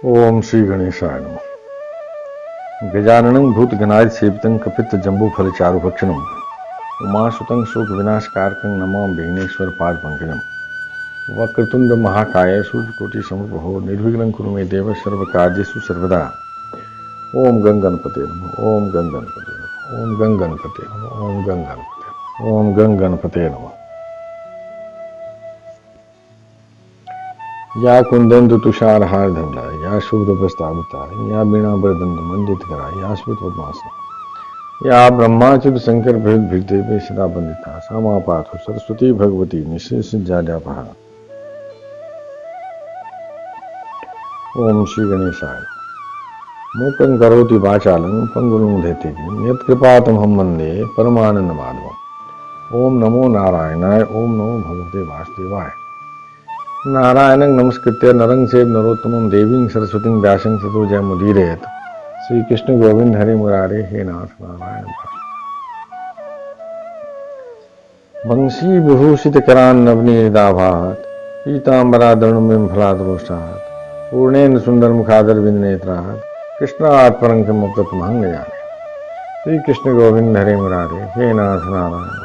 ओम श्री गणेशाय नमः। गजाननं भूतगणाधिसेवितं कपित्थजम्बूफलचारुभक्षणं उमासुतं शोकविनाशकारकं नमामि विघ्नेश्वर पादपङ्कजं। वक्रतुण्ड महाकाय सूर्यकोटिसमप्रभो निर्विघ्नं कुरु मे देव सर्वकार्येषु सर्वदा। ओम गं गणपते नमः। ओम गं गणपते नमः। ओम गं गणपते नमः। ओम गं गणपते नमः। ओम गं गणपते नमः। या कुंदंदु तुषार हार धंडा, या शुभ्र प्रस्ताविता, या बीणा बरदंड मंडित करा, या स्फुट पद्मासन, या ब्रह्माच्युत शंकर भेद भिदेवे सदा बंदिता, सामा पाथो सरस्वती भगवती निशेष जाड्यापहा। ओम श्री गणेशाय। मूकं करोति वाचालं पंगुलं धीते यत्कृपातमहं वन्दे परमानंद माधवम्। ओम नमो नारायणाय। ओम नमो भगवते वासुदेवाय। नारायणं नमस्कृत्य नरं चैव नरोत्तमं देवीं सरस्वतीं व्यासं ततो जयमुदीरयेत्। श्री कृष्ण गोविंद हरि मुरारे हे नाथ नारायण। वंशी विभूषित करान नवनीदाभात पीतांबराधरणुमिं फलादरोष्टात् पूर्णेन सुंदर मुखादर विनेत्रात् कृष्णात् परं किमुक्तमहं न जाने। श्री कृष्ण गोविंद हरि मुरारे हे नाथ नारायण।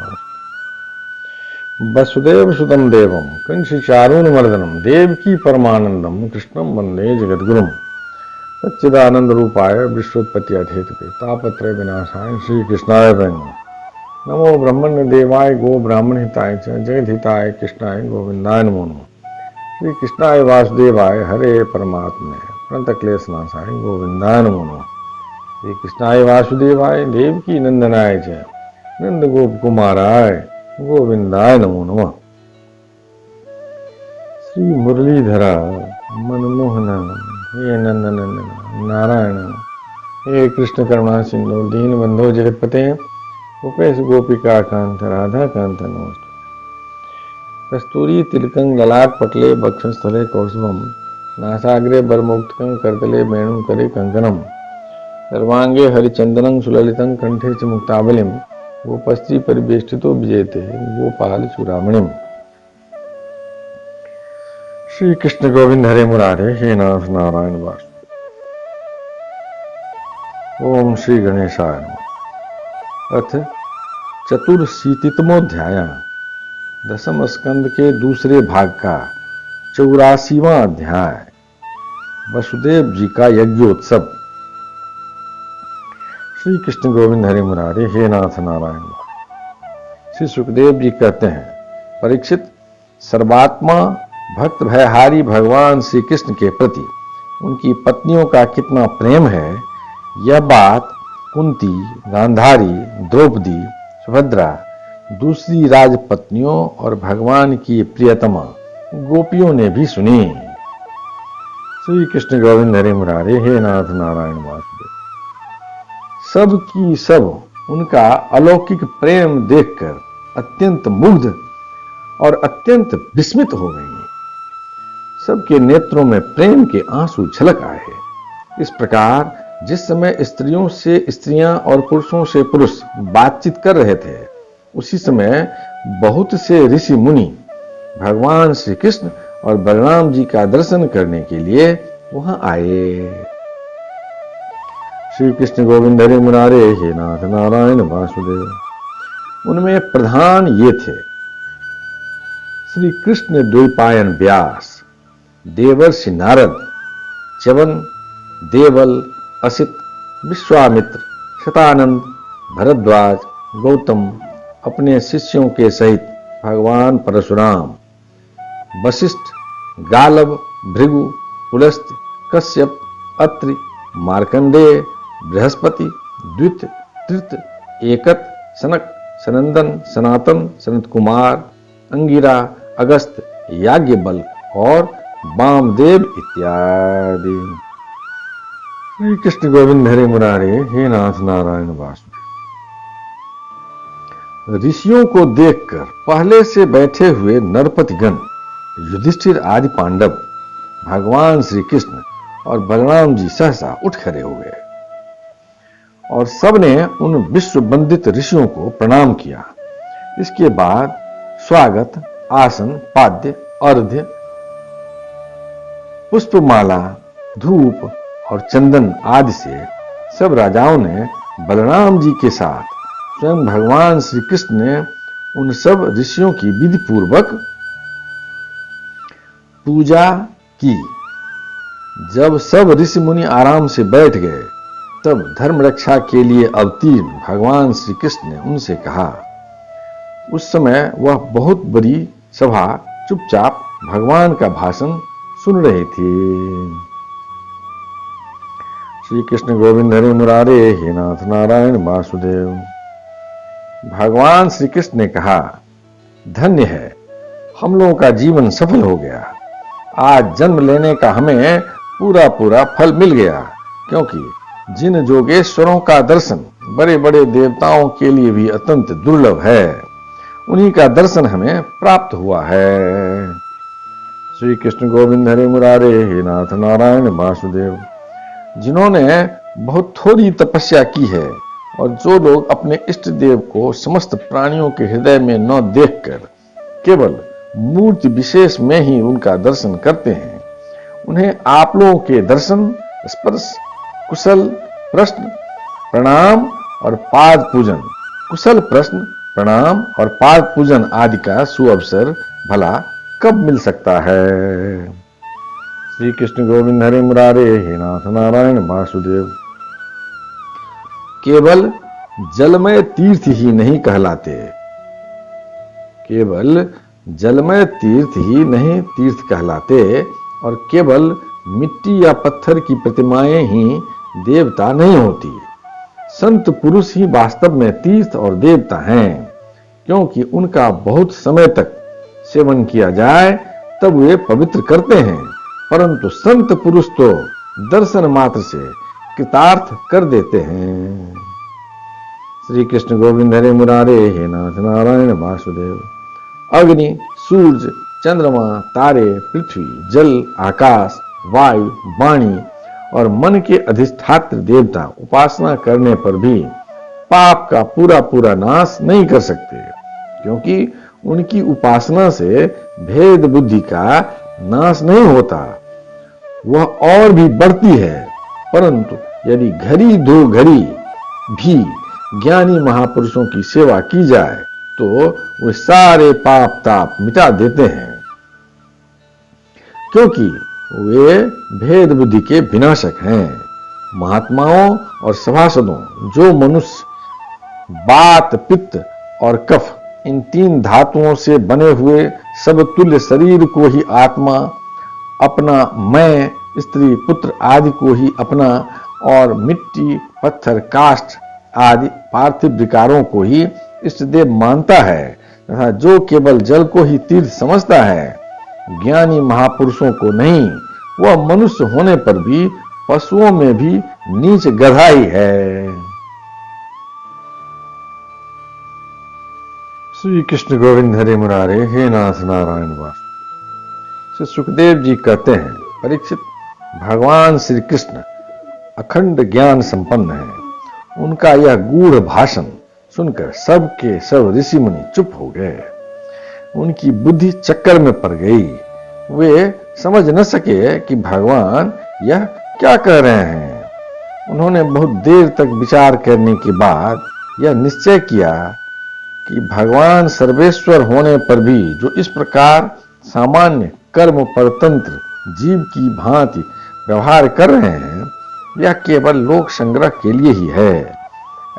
वसुदेव सुतम देवम कंसी चारूणमर्दनम देवकी परमानंदम कृष्णम वंदे जगद्गुरुम। सच्चिदानंद रूपाय विश्वोत्पत्ति हेतुके तापत्रय विनाशाय श्री कृष्णाय वयं नमो। ब्रह्मण्य देवाय गो ब्राह्मण हिताय च जगद हिताय कृष्णाय गोविंदाय नमो नमः। श्री कृष्णाय वासुदेवाय हरे परमात्मने प्रणत क्लेशनाशाय गोविंदाय नमो नमः। श्री कृष्णाय वासुदेवाय देवकी नंदनाय च नंद गोप कुमाराय गोविंदाय नमो नमः। श्री मुरलीधरा मनमोहन हे नंदनंदन नारायण हे कृष्ण करुणा सिंधु दीन बंधो जगतपते उपेश गोपिका कांत राधा कांत नमस्ते। कस्तूरी तिलकं ललाट पटले बक्षस्थले कौस्तुभम नासाग्रे बरमुक्तकं करतले वेणु करे कंकणम सर्वांगे हरिचंदनं सुललितं कंठे च मुक्तावलिम गोपस्त्री परिवेष्टितो विजयते गोपाल चूड़ामणिम। श्री कृष्ण गोविंद हरे मुरारे हे नाथ नारायण वासु। ओम श्री गणेशाय नमः। अथ चतुर्शीतितमोध्याय दसम स्कंद के दूसरे भाग का 84वां अध्याय वसुदेव जी का यज्ञोत्सव। श्री कृष्ण गोविंद हरि मुरारे हे नाथ नारायण। श्री सुखदेव जी कहते हैं, परीक्षित, सर्वात्मा भक्त भयहारी भगवान श्री कृष्ण के प्रति उनकी पत्नियों का कितना प्रेम है, यह बात कुंती, गांधारी, द्रौपदी, सुभद्रा, दूसरी राजपत्नियों और भगवान की प्रियतमा गोपियों ने भी सुनी। श्री कृष्ण गोविंद हरि मुरारे हे नाथ नारायण वासुदेव। सब की सब उनका अलौकिक प्रेम देखकर अत्यंत मुग्ध और अत्यंत विस्मित हो गई। सबके नेत्रों में प्रेम के आंसू झलक आए। इस प्रकार जिस समय स्त्रियों से स्त्रियां और पुरुषों से पुरुष बातचीत कर रहे थे, उसी समय बहुत से ऋषि मुनि भगवान श्री कृष्ण और बलराम जी का दर्शन करने के लिए वहां आए। श्री कृष्ण गोविंद हरि मुरारे हे नाथ नारायण वासुदेव। उनमें प्रधान ये थे श्री कृष्ण द्वैपायन व्यास, देवर्षि नारद, च्यवन, देवल, असित, विश्वामित्र, शतानंद, भरद्वाज, गौतम, अपने शिष्यों के सहित भगवान परशुराम, वशिष्ठ, गालव, भृगु, पुलस्त्य, कश्यप, अत्रि, मार्कंडेय, बृहस्पति, द्वित, तृत, एकत, सनक, सनंदन, सनातन, सनत कुमार, अंगिरा, अगस्त, याज्ञवल्क्य और वामदेव इत्यादि। श्री कृष्ण गोविंद हरि मुरारे हे नाथ नारायण वासुदेव। ऋषियों को देखकर पहले से बैठे हुए नरपतिगण, युधिष्ठिर आदि पांडव, भगवान श्री कृष्ण और बलराम जी सहसा उठ खड़े हो गए और सबने उन विश्व वंदित ऋषियों को प्रणाम किया। इसके बाद स्वागत, आसन, पाद्य, अर्घ्य, पुष्पमाला धूप और चंदन आदि से सब राजाओं ने बलराम जी के साथ स्वयं भगवान श्री कृष्ण ने उन सब ऋषियों की विधि पूर्वक पूजा की। जब सब ऋषि मुनि आराम से बैठ गए तब धर्म रक्षा के लिए अवतीर्ण भगवान श्री कृष्ण ने उनसे कहा। उस समय वह बहुत बड़ी सभा चुपचाप भगवान का भाषण सुन रही थी। श्री कृष्ण गोविंद हरे मुरारे हे नाथ नारायण वासुदेव। भगवान श्री कृष्ण ने कहा, धन्य है, हम लोगों का जीवन सफल हो गया। आज जन्म लेने का हमें पूरा पूरा फल मिल गया, क्योंकि जिन जोगेश्वरों का दर्शन बड़े बड़े देवताओं के लिए भी अत्यंत दुर्लभ है, उन्हीं का दर्शन हमें प्राप्त हुआ है। श्री कृष्ण गोविंद हरे मुरारे हे नाथ नारायण वासुदेव। जिन्होंने बहुत थोड़ी तपस्या की है और जो लोग अपने इष्ट देव को समस्त प्राणियों के हृदय में न देखकर केवल मूर्ति विशेष में ही उनका दर्शन करते हैं, उन्हें आप लोगों के दर्शन, स्पर्श, कुशल प्रश्न, प्रणाम और पाद पूजन, कुशल प्रश्न, प्रणाम और पाद पूजन आदि का सुअवसर भला कब मिल सकता है। श्री कृष्ण गोविंद हरे मुरारे हे नाथ नारायण वासुदेव। केवल जलमय तीर्थ ही नहीं कहलाते, केवल जलमय तीर्थ ही नहीं तीर्थ कहलाते और केवल मिट्टी या पत्थर की प्रतिमाएं ही देवता नहीं होती। संत पुरुष ही वास्तव में तीर्थ और देवता हैं, क्योंकि उनका बहुत समय तक सेवन किया जाए तब वे पवित्र करते हैं, परंतु संत पुरुष तो दर्शन मात्र से कृतार्थ कर देते हैं। श्री कृष्ण गोविंद हरे मुरारे हे नाथ नारायण वासुदेव। अग्नि, सूर्य, चंद्रमा, तारे, पृथ्वी, जल, आकाश, वायु, वाणी और मन के अधिष्ठात्र देवता उपासना करने पर भी पाप का पूरा पूरा नाश नहीं कर सकते, क्योंकि उनकी उपासना से भेद बुद्धि का नाश नहीं होता, वह और भी बढ़ती है। परंतु यदि घड़ी दो घड़ी भी ज्ञानी महापुरुषों की सेवा की जाए तो वे सारे पाप ताप मिटा देते हैं, क्योंकि वे भेद बुद्धि के विनाशक हैं। महात्माओं और सभासदों, जो मनुष्य वात, पित्त और कफ इन तीन धातुओं से बने हुए सब तुल्य शरीर को ही आत्मा अपना, मैं, स्त्री, पुत्र आदि को ही अपना और मिट्टी, पत्थर, काष्ठ आदि पार्थिव विकारों को ही इष्टदेव मानता है तथा जो केवल जल को ही तीर्थ समझता है, ज्ञानी महापुरुषों को नहीं, वह मनुष्य होने पर भी पशुओं में भी नीच गधा ही है। श्री कृष्ण गोविंद हरे मुरारे हे नाथ नारायण वासुदेव। श्री सुखदेव जी कहते हैं, परीक्षित, भगवान श्री कृष्ण अखंड ज्ञान संपन्न है। उनका यह गूढ़ भाषण सुनकर सबके सब ऋषि मुनि चुप हो गए। उनकी बुद्धि चक्कर में पड़ गई। वे समझ न सके कि भगवान यह क्या कह रहे हैं। उन्होंने बहुत देर तक विचार करने के बाद यह निश्चय किया कि भगवान सर्वेश्वर होने पर भी जो इस प्रकार सामान्य कर्म परतंत्र जीव की भांति व्यवहार कर रहे हैं, यह केवल लोक संग्रह के लिए ही है।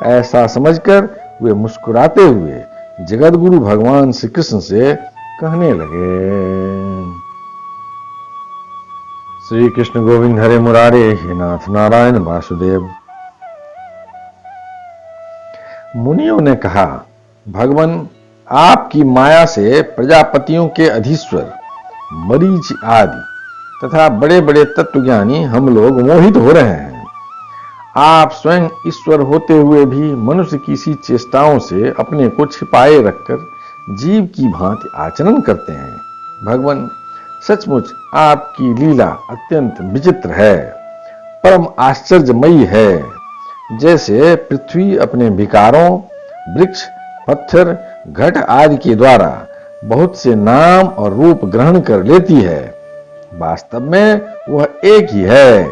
ऐसा समझकर वे मुस्कुराते हुए जगतगुरु भगवान श्री कृष्ण से कहने लगे। श्री कृष्ण गोविंद हरे मुरारे हे नाथ नारायण वासुदेव। मुनियों ने कहा, भगवान, आपकी माया से प्रजापतियों के अधीश्वर मरीच आदि तथा बड़े बड़े तत्वज्ञानी हम लोग मोहित हो रहे हैं। आप स्वयं ईश्वर होते हुए भी मनुष्य की सी चेष्टाओं से अपने को छिपाए रखकर जीव की भांति आचरण करते हैं। भगवान, सचमुच आपकी लीला अत्यंत विचित्र है, परम आश्चर्यमयी है। जैसे पृथ्वी अपने विकारों, वृक्ष, पत्थर, घट आदि के द्वारा बहुत से नाम और रूप ग्रहण कर लेती है, वास्तव में वह एक ही है।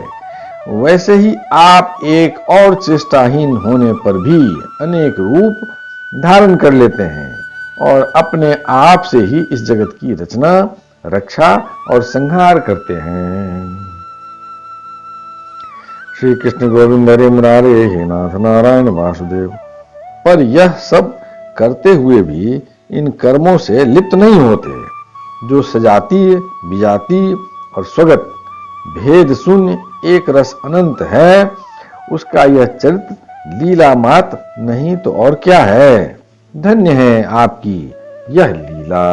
वैसे ही आप एक और चेष्टाहीन होने पर भी अनेक रूप धारण कर लेते हैं और अपने आप से ही इस जगत की रचना, रक्षा और संहार करते हैं। श्री कृष्ण गोविंद हरे मुरारे, हे नाथ नारायण वासुदेव। पर यह सब करते हुए भी इन कर्मों से लिप्त नहीं होते। जो सजातीय, विजातीय और स्वगत भेद शून्य एक रस अनंत है, उसका यह चरित्र लीला मात्र नहीं तो और क्या है। धन्य है आपकी यह लीला।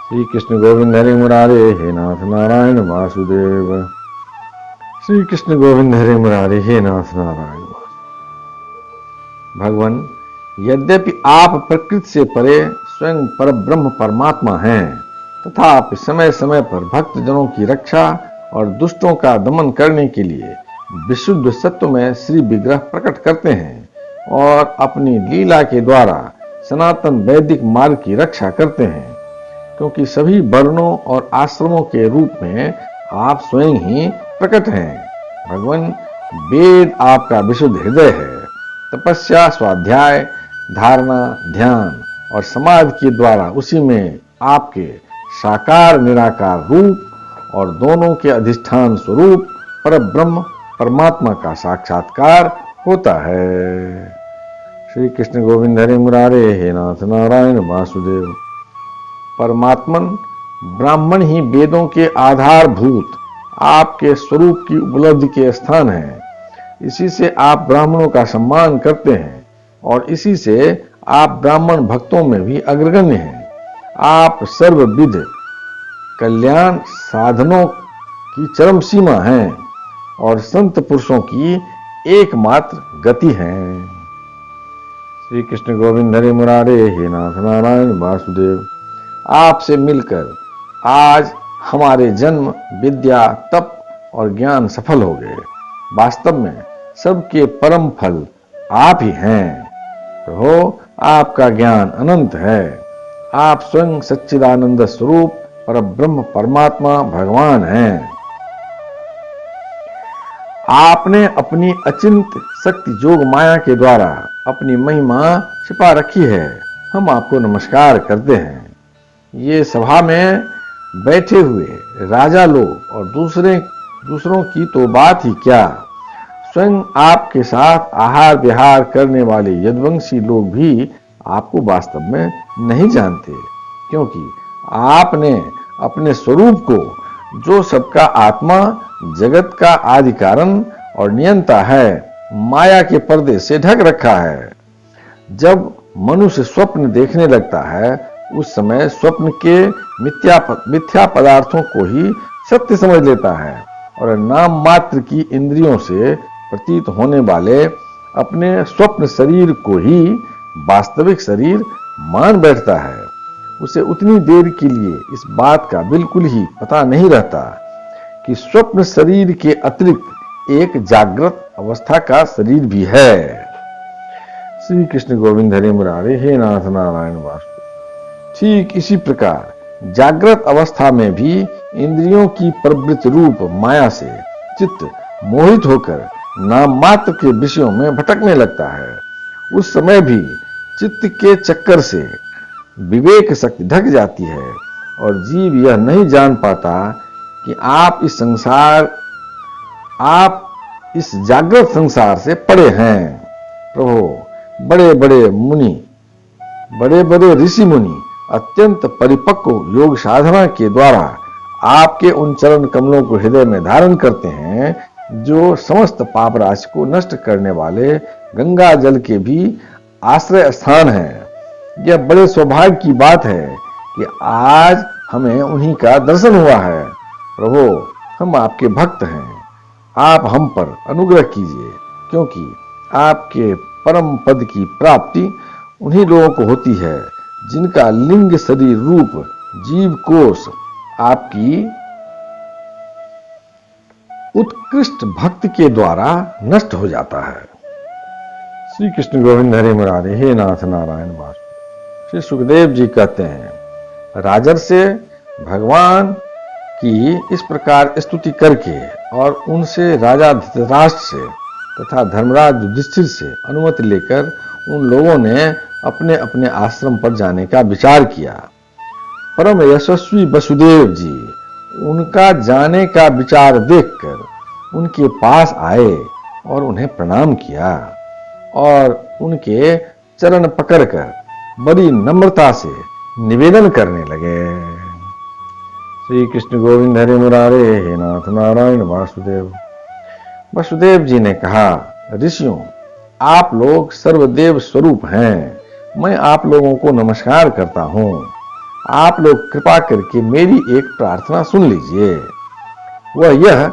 श्री कृष्ण गोविंद हरे मुरारे, हे नाथ नारायण वासुदेव। श्री कृष्ण गोविंद हरे मुरारे, हे नाथ नारायण वासुदेव। भगवान, यद्यपि आप प्रकृति से परे स्वयं परब्रह्म परमात्मा हैं, तथा आप समय समय पर भक्त जनों की रक्षा और दुष्टों का दमन करने के लिए विशुद्ध सत्व में श्री विग्रह प्रकट करते हैं और अपनी लीला के द्वारा सनातन वैदिक मार्ग की रक्षा करते हैं। क्योंकि सभी वर्णों और आश्रमों के रूप में आप स्वयं ही प्रकट हैं। भगवान, वेद आपका विशुद्ध हृदय है। तपस्या, स्वाध्याय, धारणा, ध्यान और समाधि के द्वारा उसी में आपके साकार निराकार रूप और दोनों के अधिष्ठान स्वरूप परब्रह्म परमात्मा का साक्षात्कार होता है। श्री कृष्ण गोविंद हरे मुरारे, हे नाथ नारायण वासुदेव। परमात्मन ब्राह्मण ही वेदों के आधारभूत आपके स्वरूप की उपलब्धि के स्थान है। इसी से आप ब्राह्मणों का सम्मान करते हैं और इसी से आप ब्राह्मण भक्तों में भी अग्रगण्य हैं। आप सर्वविध कल्याण साधनों की चरम सीमा हैं और संत पुरुषों की एकमात्र गति हैं। श्री कृष्ण गोविंद हरे मुरारे, हे नाथ नारायण वासुदेव। आपसे मिलकर आज हमारे जन्म, विद्या, तप और ज्ञान सफल हो गए। वास्तव में सबके परम फल आप ही हैं। प्रभु, आपका ज्ञान अनंत है। आप स्वयं सच्चिदानंद स्वरूप परब्रह्म परमात्मा भगवान हैं। आपने अपनी अचिंत शक्ति जोग माया के द्वारा अपनी महिमा छिपा रखी है। हम आपको नमस्कार करते हैं। ये सभा में बैठे हुए राजा लोग और दूसरों की तो बात ही क्या, स्वयं आपके साथ आहार विहार करने वाले यदुवंशी लोग भी आपको वास्तव में नहीं जानते। क्योंकि आपने अपने स्वरूप को, जो सबका आत्मा, जगत का आदि कारण और नियंता है, माया के पर्दे से ढक रखा है। जब मनुष्य स्वप्न देखने लगता है, उस समय स्वप्न के मिथ्या पदार्थों को ही सत्य समझ लेता है और नाम मात्र की इंद्रियों से प्रतीत होने वाले अपने स्वप्न शरीर को ही वास्तविक शरीर मान बैठता है। उसे उतनी देर के लिए इस बात का बिल्कुल ही पता नहीं रहता कि स्वप्न शरीर के अतिरिक्त एक जागृत अवस्था का शरीर भी है। श्री कृष्ण गोविंद हरे मुरारे, हे नाथ नारायण वासुदेव। ठीक इसी प्रकार जागृत अवस्था में भी इंद्रियों की प्रवृत्ति रूप माया से चित्त मोहित होकर नाम मात्र के विषयों में भटकने लगता है। उस समय भी चित्त के चक्कर से विवेक शक्ति ढक जाती है और जीव यह नहीं जान पाता कि आप इस जागृत संसार से परे हैं। प्रभु, बड़े बड़े ऋषि मुनि अत्यंत परिपक्व योग साधना के द्वारा आपके उन चरण कमलों को हृदय में धारण करते हैं, जो समस्त पाप राशि को नष्ट करने वाले गंगा जल के भी आश्रय स्थान है। यह बड़े सौभाग्य की बात है कि आज हमें उन्हीं का दर्शन हुआ है। प्रभु, हम आपके भक्त हैं। आप हम पर अनुग्रह कीजिए, क्योंकि आपके परम पद की प्राप्ति उन्हीं लोगों को होती है जिनका लिंग शरीर रूप जीव कोश आपकी उत्कृष्ट भक्ति के द्वारा नष्ट हो जाता है। श्री कृष्ण गोविंद हरे मुरारे, हे नाथ नारायण वासुदेव। श्री सुखदेव जी कहते हैं, राजर्षि भगवान कि इस प्रकार स्तुति करके और उनसे राजा धृतराष्ट्र से तथा धर्मराज युधिष्ठिर से अनुमति लेकर उन लोगों ने अपने अपने आश्रम पर जाने का विचार किया। परम यशस्वी वसुदेव जी उनका जाने का विचार देखकर उनके पास आए और उन्हें प्रणाम किया और उनके चरण पकड़कर बड़ी नम्रता से निवेदन करने लगे। श्री कृष्ण गोविंद हरे मुरारे, हे नाथ नारायण वासुदेव। वसुदेव जी ने कहा, ऋषियों, आप लोग सर्वदेव स्वरूप हैं। मैं आप लोगों को नमस्कार करता हूं। आप लोग कृपा करके मेरी एक प्रार्थना सुन लीजिए। वह यह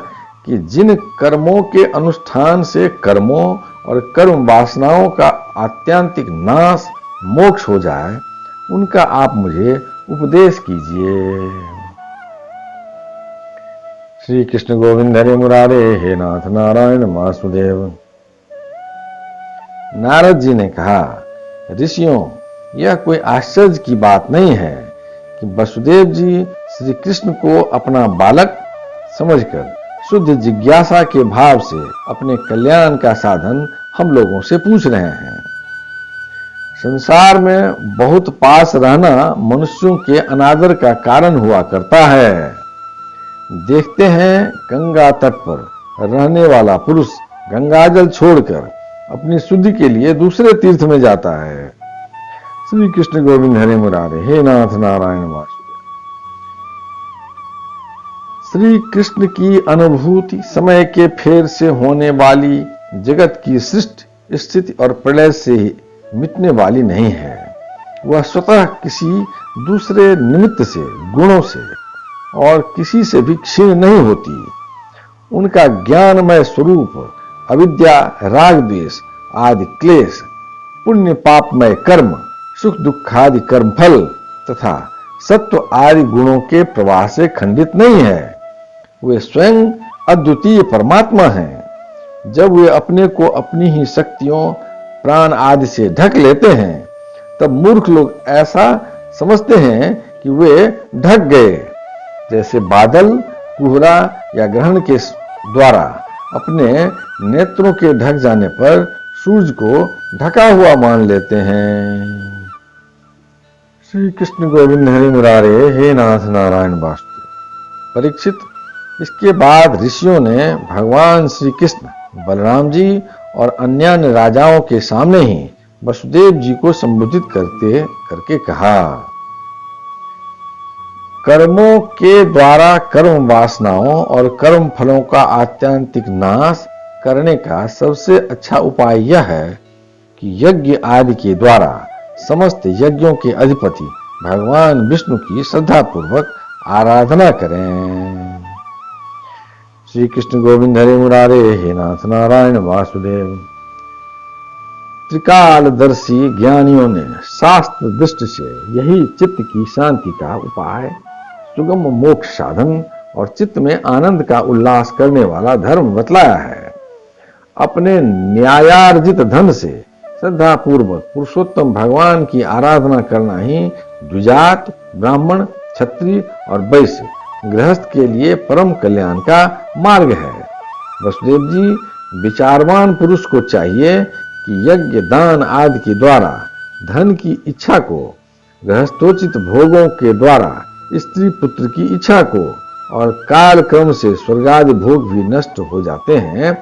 कि जिन कर्मों के अनुष्ठान से कर्मों और कर्म वासनाओं का आत्यंतिक नाश मोक्ष हो जाए, उनका आप मुझे उपदेश कीजिए। श्री कृष्ण गोविंद हरे मुरारे, हे नाथ नारायण वासुदेव। नारद जी ने कहा, ऋषियों, यह कोई आश्चर्य की बात नहीं है कि वसुदेव जी श्री कृष्ण को अपना बालक समझकर शुद्ध जिज्ञासा के भाव से अपने कल्याण का साधन हम लोगों से पूछ रहे हैं। संसार में बहुत पास रहना मनुष्यों के अनादर का कारण हुआ करता है। देखते हैं, गंगा तट पर रहने वाला पुरुष गंगाजल छोड़कर अपनी शुद्धि के लिए दूसरे तीर्थ में जाता है। श्री कृष्ण गोविंद हरे मुरारे, हे नाथ नारायण वासुदेव। श्री कृष्ण की अनुभूति समय के फेर से होने वाली जगत की सृष्टि, स्थिति और प्रलय से ही मिटने वाली नहीं है। वह स्वतः किसी दूसरे निमित्त से, गुणों से और किसी से भी क्षीण नहीं होती। उनका ज्ञानमय स्वरूप अविद्या, राग द्वेष आदि क्लेश, पुण्य पापमय कर्म, सुख दुख आदि कर्म फल तथा सत्व आदि गुणों के प्रवाह से खंडित नहीं है। वे स्वयं अद्वितीय परमात्मा हैं। जब वे अपने को अपनी ही शक्तियों, प्राण आदि से ढक लेते हैं, तब मूर्ख लोग ऐसा समझते हैं कि वे ढक गए, जैसे बादल, कोहरा या ग्रहण के द्वारा अपने नेत्रों के ढक जाने पर सूरज को ढका हुआ मान लेते हैं। श्री कृष्ण गोविंद हरे मुरारे, हे नाथ नारायण वासुदेव। परीक्षित, इसके बाद ऋषियों ने भगवान श्री कृष्ण, बलराम जी और अन्य राजाओं के सामने ही वसुदेव जी को संबोधित करके कहा, कर्मों के द्वारा कर्म वासनाओं और कर्म फलों का आत्यंतिक नाश करने का सबसे अच्छा उपाय यह है कि यज्ञ आदि के द्वारा समस्त यज्ञों के अधिपति भगवान विष्णु की श्रद्धा पूर्वक आराधना करें। श्री कृष्ण गोविंद हरे मुरारे, हे नाथ नारायण वासुदेव। त्रिकालदर्शी ज्ञानियों ने शास्त्र दृष्टि से यही चित्त की शांति का उपाय, सुगम मोक्ष साधन और चित्त में आनंद का उल्लास करने वाला धर्म बतलाया है। अपने न्यायार्जित धन से श्रद्धा पूर्वक पुरुषोत्तम भगवान की आराधना करना ही द्विजात, ब्राह्मण, क्षत्रिय और वैश्य गृहस्थ के लिए परम कल्याण का मार्ग है। वसुदेव जी, विचारवान पुरुष को चाहिए कि यज्ञ, दान आदि के द्वारा धन की इच्छा को, गृहस्थोचित भोगों के द्वारा स्त्री पुत्र की इच्छा को और काल क्रम से स्वर्गादि भोग भी नष्ट हो जाते हैं,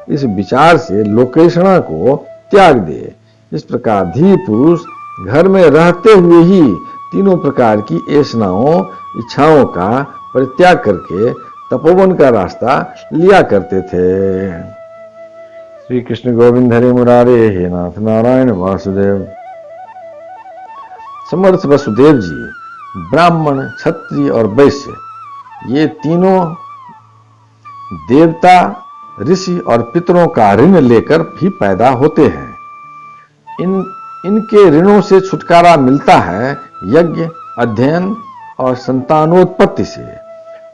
इस विचार से लोकेशणा को त्याग दे। इस प्रकार धीर पुरुष घर में रहते हुए ही तीनों प्रकार की ऐसनाओं, इच्छाओं का परित्याग करके तपोवन का रास्ता लिया करते थे। श्री कृष्ण गोविंद हरे मुरारे, हे नाथ नारायण वासुदेव। समर्थ वसुदेव जी ब्राह्मण, क्षत्रिय और वैश्य ये तीनों देवता, ऋषि और पितरों का ऋण लेकर भी पैदा होते हैं। इनके ऋणों से छुटकारा मिलता है यज्ञ, अध्ययन और संतानोत्पत्ति से।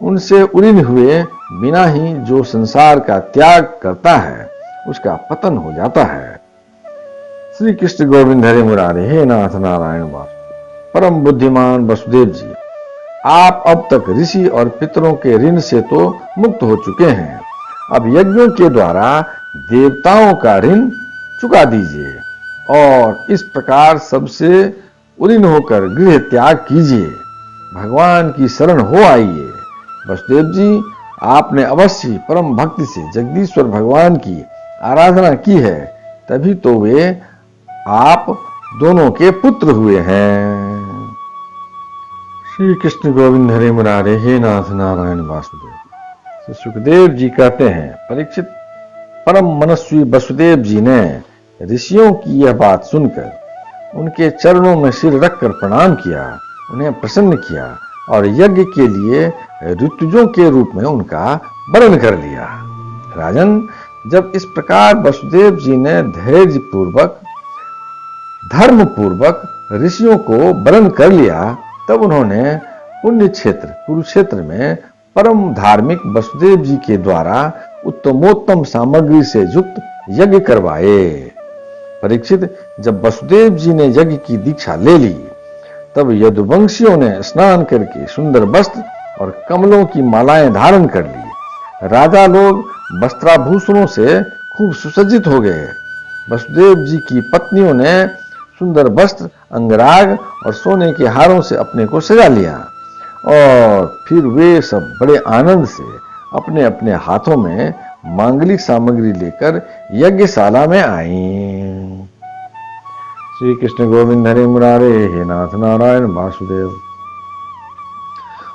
उनसे उड़ीन हुए बिना ही जो संसार का त्याग करता है, उसका पतन हो जाता है। श्री कृष्ण गोविंद हरे मुरारे, हे नाथ नारायण वासुदेव। परम बुद्धिमान वसुदेव जी, आप अब तक ऋषि और पितरों के ऋण से तो मुक्त हो चुके हैं। अब यज्ञों के द्वारा देवताओं का ऋण चुका दीजिए और इस प्रकार सबसे उलीन होकर गृह त्याग कीजिए, भगवान की शरण हो आइए। वसुदेव जी, आपने अवश्य परम भक्ति से जगदीश्वर भगवान की आराधना की है, तभी तो वे आप दोनों के पुत्र हुए हैं। श्री कृष्ण गोविंद हरे मुरारे, हे नाथ नारायण वासुदेव। सुखदेव जी कहते हैं, परीक्षित, परम मनस्वी वसुदेव जी ने ऋषियों की यह बात सुनकर उनके चरणों में सिर रखकर प्रणाम किया, उन्हें प्रसन्न किया और यज्ञ के लिए ऋतुजों के रूप में उनका वरण कर लिया। राजन, जब इस प्रकार वसुदेव जी ने धैर्य पूर्वक धर्म पूर्वक ऋषियों को वरण कर लिया, तब उन्होंने पुण्य क्षेत्र कुरुक्षेत्र में परम धार्मिक वसुदेव जी के द्वारा उत्तमोत्तम सामग्री से युक्त यज्ञ करवाए। परीक्षित, जब वसुदेव जी ने यज्ञ की दीक्षा ले ली, तब यदुवंशियों ने स्नान करके सुंदर वस्त्र और कमलों की मालाएं धारण कर ली। राजा लोग वस्त्राभूषणों से खूब सुसज्जित हो गए। वसुदेव जी की पत्नियों ने सुंदर वस्त्र, अंगराग और सोने के हारों से अपने को सजा लिया और फिर वे सब बड़े आनंद से अपने अपने हाथों में मांगलिक सामग्री लेकर यज्ञशाला में आईं। श्री कृष्ण गोविंद हरे मुरारे, हे नाथ नारायण वासुदेव।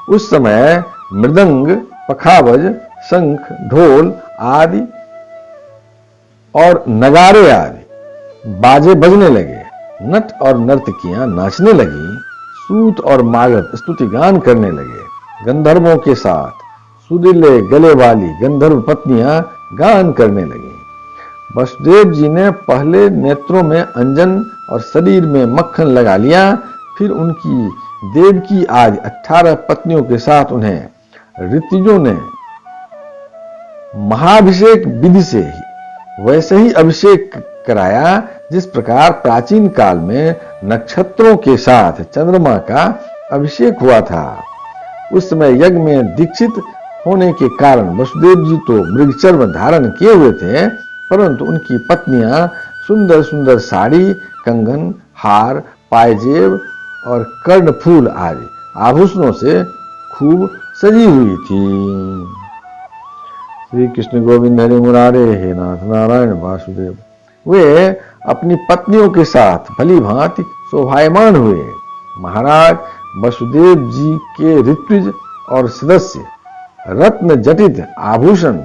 उस समय मृदंग, पखावज, शंख, ढोल आदि और नगारे आदि बाजे बजने लगे। नट और नर्तकियां नाचने लगी। सूत और मागध स्तुति गान करने लगे। गंधर्वों के साथ सुरीले गले वाली गंधर्व पत्नियां गान करने लगी। वसुदेव जी ने पहले नेत्रों में अंजन और शरीर में मक्खन लगा लिया, फिर उनकी देवकी आदि 18 पत्नियों के साथ उन्हें ऋतुजों ने महाभिषेक विधि से ही वैसे ही अभिषेक कराया जिस प्रकार प्राचीन काल में नक्षत्रों के साथ चंद्रमा का अभिषेक हुआ था। उस समय यज्ञ में दीक्षित होने के कारण वसुदेव जी तो मृगचर्म धारण किए हुए थे, परंतु उनकी पत्नियां सुंदर सुंदर साड़ी, कंगन, हार, पायजेब और कर्णफूल आदि आभूषणों से खूब सजी हुई थी। श्री कृष्ण गोविंद हरे मुरारे, हे नाथ नारायण वासुदेव। वे अपनी पत्नियों के साथ भली भांति शोभायमान हुए। महाराज वसुदेव जी के ऋत्विज और सदस्य रत्न जटित आभूषण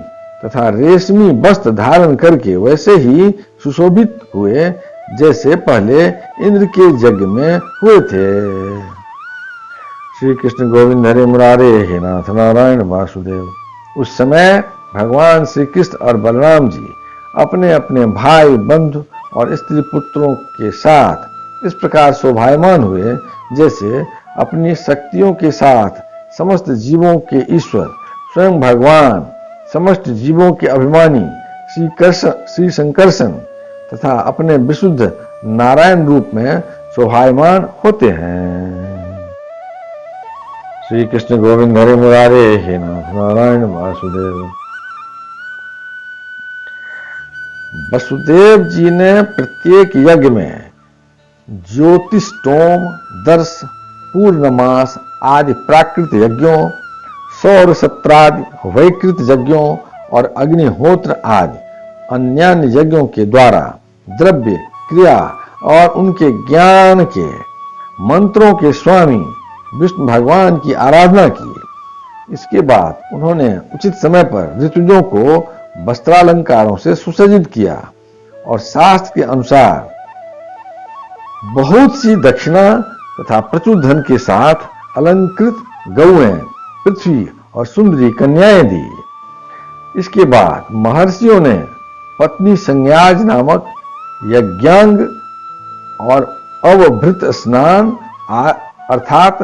तथा रेशमी वस्त्र धारण करके वैसे ही सुशोभित हुए जैसे पहले इंद्र के यज्ञ में हुए थे। श्री कृष्ण गोविंद हरे मुरारे, हे नाथ नारायण वासुदेव। उस समय भगवान श्री कृष्ण और बलराम जी अपने अपने भाई, बंधु और स्त्री पुत्रों के साथ इस प्रकार शोभायमान हुए जैसे अपनी शक्तियों के साथ समस्त जीवों के ईश्वर स्वयं भगवान, समस्त जीवों के अभिमानी श्री शंकरसन तथा अपने विशुद्ध नारायण रूप में शोभायमान होते हैं। श्री कृष्ण गोविंद हरे मुरारे, हे नाथ नारायण वासुदेव। वसुदेव जी ने प्रत्येक यज्ञ में ज्योतिष्टोम, दर्श, पूर्णमास आदि प्राकृत यज्ञों, सौर सत्रादि वैकृत यज्ञों और अग्निहोत्र आदि अन्य यज्ञों के द्वारा द्रव्य, क्रिया और उनके ज्ञान के मंत्रों के स्वामी विष्णु भगवान की आराधना की। इसके बाद उन्होंने उचित समय पर ऋतुजों को वस्त्रालंकारों से सुसज्जित किया और शास्त्र के अनुसार बहुत सी दक्षिणा तथा प्रचुर धन के साथ अलंकृत गौएं, पृथ्वी और सुंदरी कन्याएं दी। इसके बाद महर्षियों ने पत्नी संज्ञाज नामक यज्ञांग और अवभृत स्नान अर्थात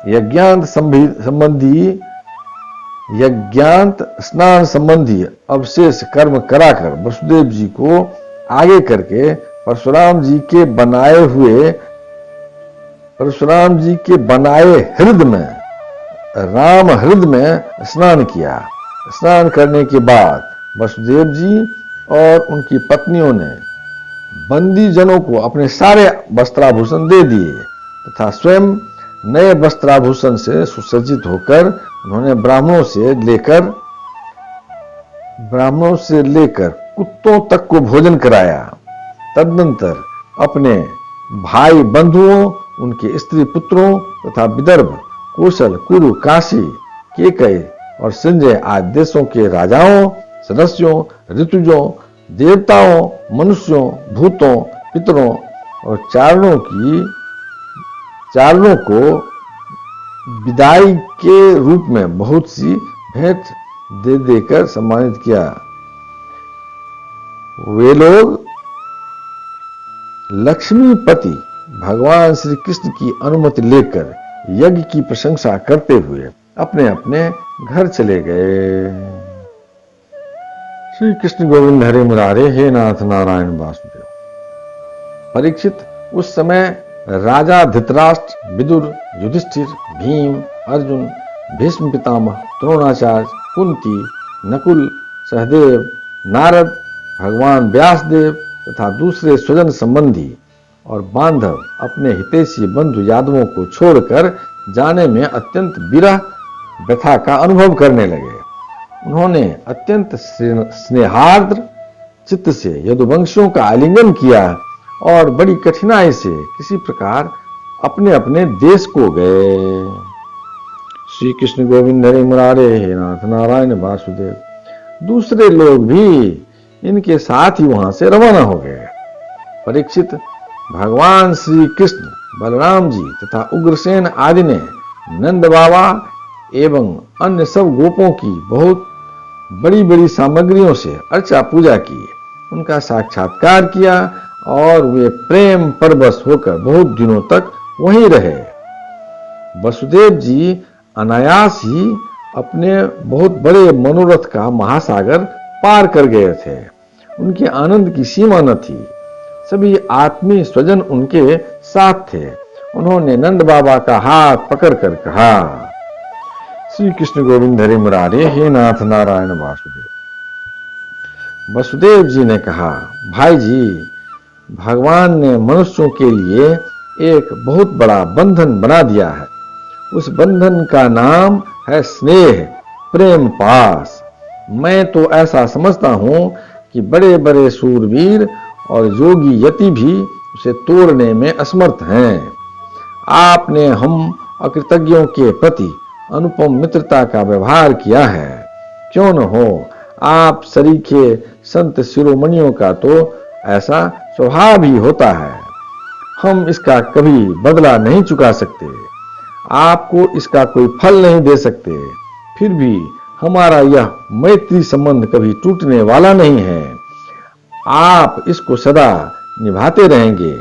यज्ञांत स्नान संबंधी अवशेष कर्म कराकर वसुदेव जी को आगे करके परशुराम जी के बनाए हृदय में राम हृदय में स्नान किया। स्नान करने के बाद वसुदेव जी और उनकी पत्नियों ने बंदी जनों को अपने सारे वस्त्राभूषण दे दिए तथा स्वयं नए वस्त्राभूषण से सुसज्जित होकर उन्होंने ब्राह्मणों से लेकर कुत्तों तक को भोजन कराया। तदनंतर अपने भाई बंधुओं, उनके स्त्री पुत्रों तथा विदर्भ, कौशल, कुरु, काशी, केकय और संजय आदि देशों के राजाओं, सदस्यों, ऋतुजों, देवताओं, मनुष्यों, भूतों, पितरों और चारणों को विदाई के रूप में बहुत सी भेंट दे देकर सम्मानित किया। वे लोग लक्ष्मीपति भगवान श्री कृष्ण की अनुमति लेकर यज्ञ की प्रशंसा करते हुए अपने अपने घर चले गए। श्री कृष्ण गोविंद हरे मुरारे, हे नाथ नारायण वासुदेव। परीक्षित, उस समय राजा धृतराष्ट्र, विदुर, युधिष्ठिर, भीम, अर्जुन, भीष्म पितामह, द्रोणाचार्य, कुंती, नकुल, सहदेव, नारद, भगवान व्यासदेव तथा दूसरे स्वजन संबंधी और बांधव अपने हितैषी बंधु यादवों को छोड़कर जाने में अत्यंत विरह व्यथा का अनुभव करने लगे। उन्होंने अत्यंत स्नेहार्द्र चित्त से यदुवंशियों का आलिंगन किया और बड़ी कठिनाई से किसी प्रकार अपने अपने देश को गए। श्री कृष्ण गोविंद हरे मुरारे, हे नाथ नारायण वासुदेव। दूसरे लोग भी इनके साथ ही वहां से रवाना हो गए। परीक्षित, भगवान श्री कृष्ण, बलराम जी तथा उग्रसेन आदि ने नंद बाबा एवं अन्य सब गोपों की बहुत बड़ी बड़ी सामग्रियों से अर्चा पूजा की, उनका साक्षात्कार किया और वे प्रेम परवश होकर बहुत दिनों तक वहीं रहे। वसुदेव जी अनायास ही अपने बहुत बड़े मनोरथ का महासागर पार कर गए थे। उनके आनंद की सीमा न थी। सभी आत्मीय स्वजन उनके साथ थे। उन्होंने नंद बाबा का हाथ पकड़कर कहा, श्री कृष्ण गोविंद हरे मुरारे, हे नाथ नारायण वासुदेव। वसुदेव जी ने कहा, भाई जी, भगवान ने मनुष्यों के लिए एक बहुत बड़ा बंधन बना दिया है। उस बंधन का नाम है स्नेह, प्रेम पास। मैं तो ऐसा समझता हूं कि बड़े बड़े सूरवीर और योगी यति भी उसे तोड़ने में असमर्थ हैं। आपने हम अकृतज्ञों के प्रति अनुपम मित्रता का व्यवहार किया है। क्यों न हो, आप सरीखे संत शिरोमणियों का तो ऐसा स्वभाव ही होता है। हम इसका कभी बदला नहीं चुका सकते, आपको इसका कोई फल नहीं दे सकते। फिर भी हमारा यह मैत्री संबंध कभी टूटने वाला नहीं है। आप इसको सदा निभाते रहेंगे।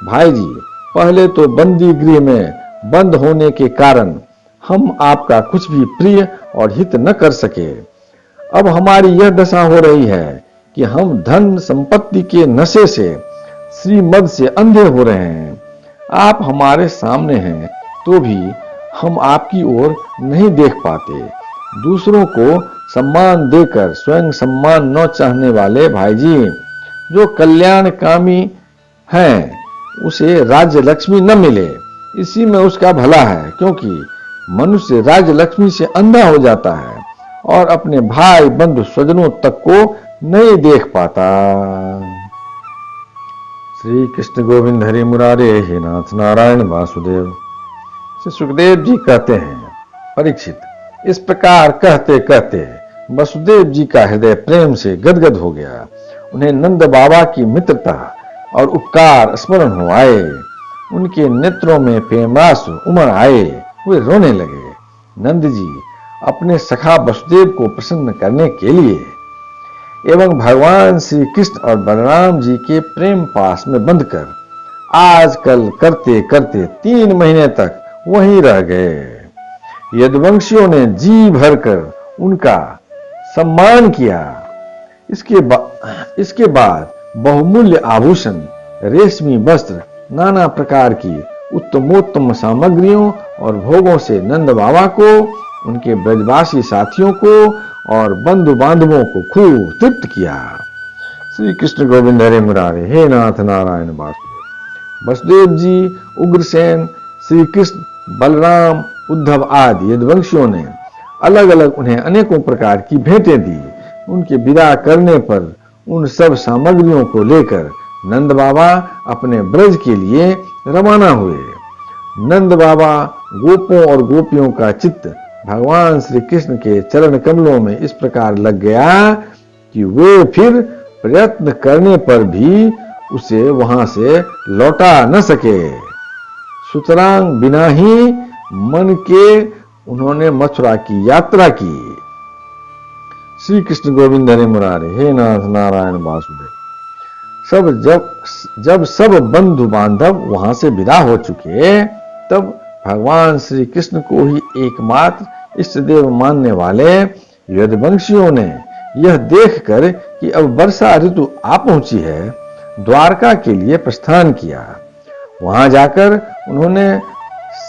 भाई जी, पहले तो बंदी गृह में बंद होने के कारण हम आपका कुछ भी प्रिय और हित न कर सके। अब हमारी यह दशा हो रही है कि हम धन संपत्ति के नशे से, श्रीमद से अंधे हो रहे हैं। आप हमारे सामने हैं तो भी हम आपकी ओर नहीं देख पाते। दूसरों को सम्मान देकर स्वयं सम्मान न चाहने वाले भाई जी, जो कल्याणकामी हैं, उसे राज्य लक्ष्मी न मिले, इसी में उसका भला है। क्योंकि मनुष्य राज्य लक्ष्मी से अंधा हो जाता है और अपने भाई बंधु स्वजनों तक को नहीं देख पाता। श्री कृष्ण गोविंद हरे मुरारे, हे नाथ नारायण वासुदेव। श्री सुखदेव जी कहते हैं, परीक्षित, इस प्रकार कहते कहते वसुदेव जी का हृदय प्रेम से गदगद हो गया। उन्हें नंद बाबा की मित्रता और उपकार स्मरण हो आए। उनके नेत्रों में प्रेमाश्रु उमड़ आए। वे रोने लगे। नंद जी अपने सखा वसुदेव को प्रसन्न करने के लिए एवं भगवान श्री कृष्ण और बलराम जी के प्रेम पास में बंधकर आजकल करते करते 3 महीने तक वहीं रह गए। यदुवंशियों ने जी भरकर उनका सम्मान किया। इसके बाद बहुमूल्य आभूषण, रेशमी वस्त्र, नाना प्रकार की उत्तमोत्तम सामग्रियों और भोगों से नंद बाबा को, उनके ब्रजवासी साथियों को और बंधु बांधवों को खूब तृप्त किया। श्री कृष्ण गोविंद हरे मुरारे, हे नाथ नारायण वासुदेव। वसुदेव जी, उग्रसेन, श्री कृष्ण, बलराम, उद्धव आदि यदुवंशियों ने अलग अलग उन्हें अनेकों प्रकार की भेंटें दी। उनके विदा करने पर उन सब सामग्रियों को लेकर नंद बाबा अपने ब्रज के लिए रवाना हुए। नंद बाबा गोपों और गोपियों का चित्त भगवान श्री कृष्ण के चरण कमलों में इस प्रकार लग गया कि वे फिर प्रयत्न करने पर भी उसे वहां से लौटा न सके। सुतरां बिना ही मन के उन्होंने मथुरा की यात्रा की। श्री कृष्ण गोविंद हरे मुरारे, हे नाथ नारायण वासुदेव। जब सब बंधु बांधव वहां से विदा हो चुके, तब भगवान श्री कृष्ण को ही एकमात्र इष्ट देव मानने वाले यदुवंशियों ने यह देखकर कि अब वर्षा ऋतु आ पहुंची है, द्वारका के लिए प्रस्थान किया। वहां जाकर उन्होंने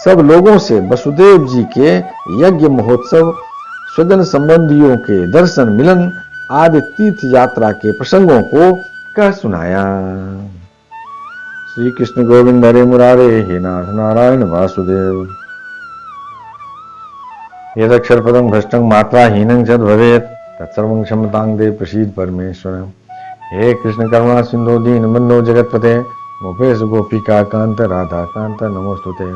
सब लोगों से वसुदेव जी के यज्ञ महोत्सव, स्वजन संबंधियों के दर्शन मिलन आदि तीर्थ यात्रा के प्रसंगों को कह सुनाया। श्री कृष्ण गोविंद हरे मुरारे, हे नाथ नारायण वासुदेव। यदक्षर पदं भ्रष्टं मात्राहीनं च भवेत् तत्सर्वं क्षमतां देव प्रसीद परमेश्वर। हे कृष्ण करुणा सिंधु दीनबंधो जगत्पते गोपेश गोपिका कांत राधा कांत नमोस्तुते।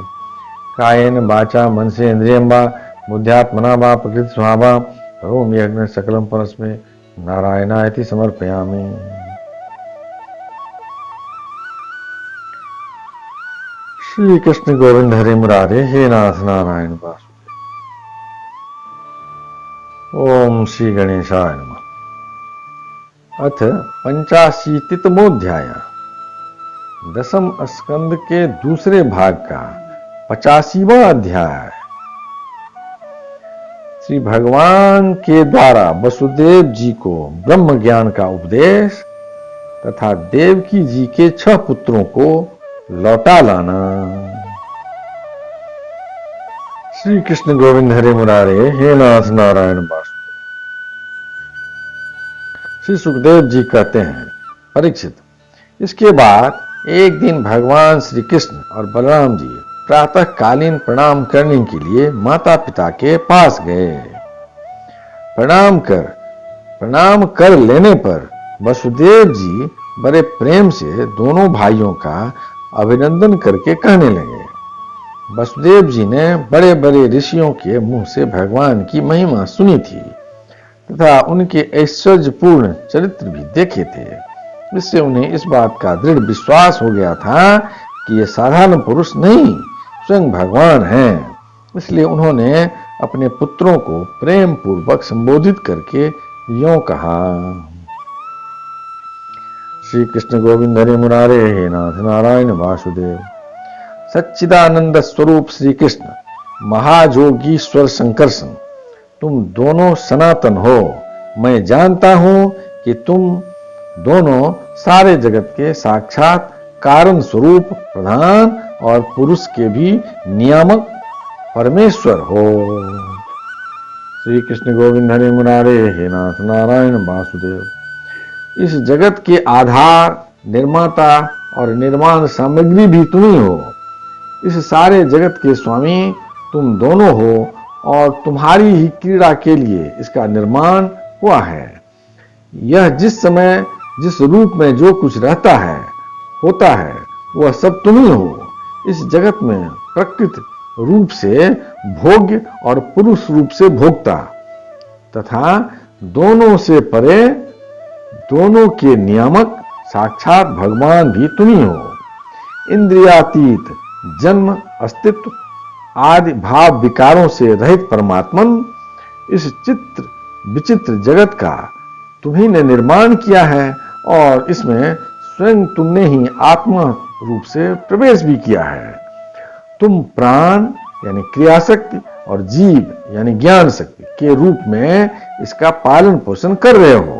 कायेन वाचा मनसेन्द्रियं वा बुद्ध्यात्मना वा प्रकृति स्वभावा करोमि यज्ञं सकलं परस्मै नारायणायति समर्पयामि। श्री कृष्ण गोविंद हरे मुरारे, हे नाथ नारायण वासुदेव। ओम श्री गणेशाय नमः। अथ 85तमोऽध्याय, दसम स्कंद के दूसरे भाग का 85वां अध्याय। श्री भगवान के द्वारा वसुदेव जी को ब्रह्म ज्ञान का उपदेश तथा देवकी जी के 6 पुत्रों को लौटा लाना। श्री कृष्ण गोविंद हरे मुरारे, हे नाथ नारायण वासुदेव। श्री सुखदेव जी कहते हैं, परीक्षित, इसके बाद एक दिन भगवान श्री कृष्ण और बलराम जी प्रातः कालीन प्रणाम करने के लिए माता पिता के पास गए। प्रणाम कर लेने पर वसुदेव जी बड़े प्रेम से दोनों भाइयों का अभिनंदन करके कहने लगे। वसुदेव जी ने बड़े बड़े ऋषियों के मुंह से भगवान की महिमा सुनी थी तथा उनके ऐश्वर्यपूर्ण चरित्र भी देखे थे। इससे उन्हें इस बात का दृढ़ विश्वास हो गया था कि ये साधारण पुरुष नहीं, स्वयं भगवान हैं। इसलिए उन्होंने अपने पुत्रों को प्रेम पूर्वक संबोधित करके यों कहा। श्री कृष्ण गोविंद हरे मुरारे, हे नाथ नारायण वासुदेव। सच्चिदानंद स्वरूप श्री कृष्ण, महाजोगीश्वर संकर्षण, तुम दोनों सनातन हो। मैं जानता हूं कि तुम दोनों सारे जगत के साक्षात कारण स्वरूप प्रधान और पुरुष के भी नियामक परमेश्वर हो। श्री कृष्ण गोविंद हरे मुरारे, हे नाथ नारायण वासुदेव। इस जगत के आधार, निर्माता और निर्माण सामग्री भी तुम ही हो। इस सारे जगत के स्वामी तुम दोनों हो और तुम्हारी ही क्रीड़ा के लिए इसका निर्माण हुआ है। यह जिस समय जिस रूप में जो कुछ रहता है, होता है, वह सब तुम ही हो। इस जगत में प्रकृति रूप से भोग्य और पुरुष रूप से भोक्ता तथा दोनों से परे दोनों के नियामक साक्षात भगवान भी तुम ही हो। इंद्रियातीत, जन्म, अस्तित्व आदि भाव विकारों से रहित परमात्मन, इस चित्र विचित्र जगत का तुम्ही ने निर्माण किया है और इसमें स्वयं तुमने ही आत्मा रूप से प्रवेश भी किया है। तुम प्राण यानी क्रियाशक्ति और जीव यानी ज्ञान शक्ति के रूप में इसका पालन पोषण कर रहे हो।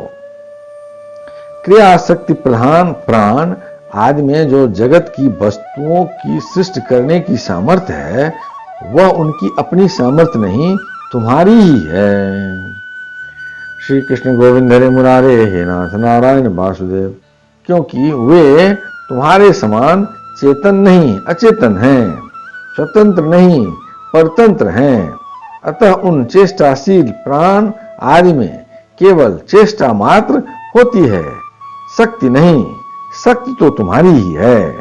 क्रिया शक्ति प्रधान प्राण आदि में जो जगत की वस्तुओं की सृष्टि करने की सामर्थ्य है, वह उनकी अपनी सामर्थ्य नहीं, तुम्हारी ही है। श्री कृष्ण गोविंद हरे मुरारे हे नाथ नारायण वासुदेव। क्योंकि वे तुम्हारे समान चेतन नहीं अचेतन हैं, स्वतंत्र नहीं परतंत्र हैं। अतः उन चेष्टाशील प्राण आदि में केवल चेष्टा मात्र होती है, शक्ति नहीं। शक्ति तो तुम्हारी ही है।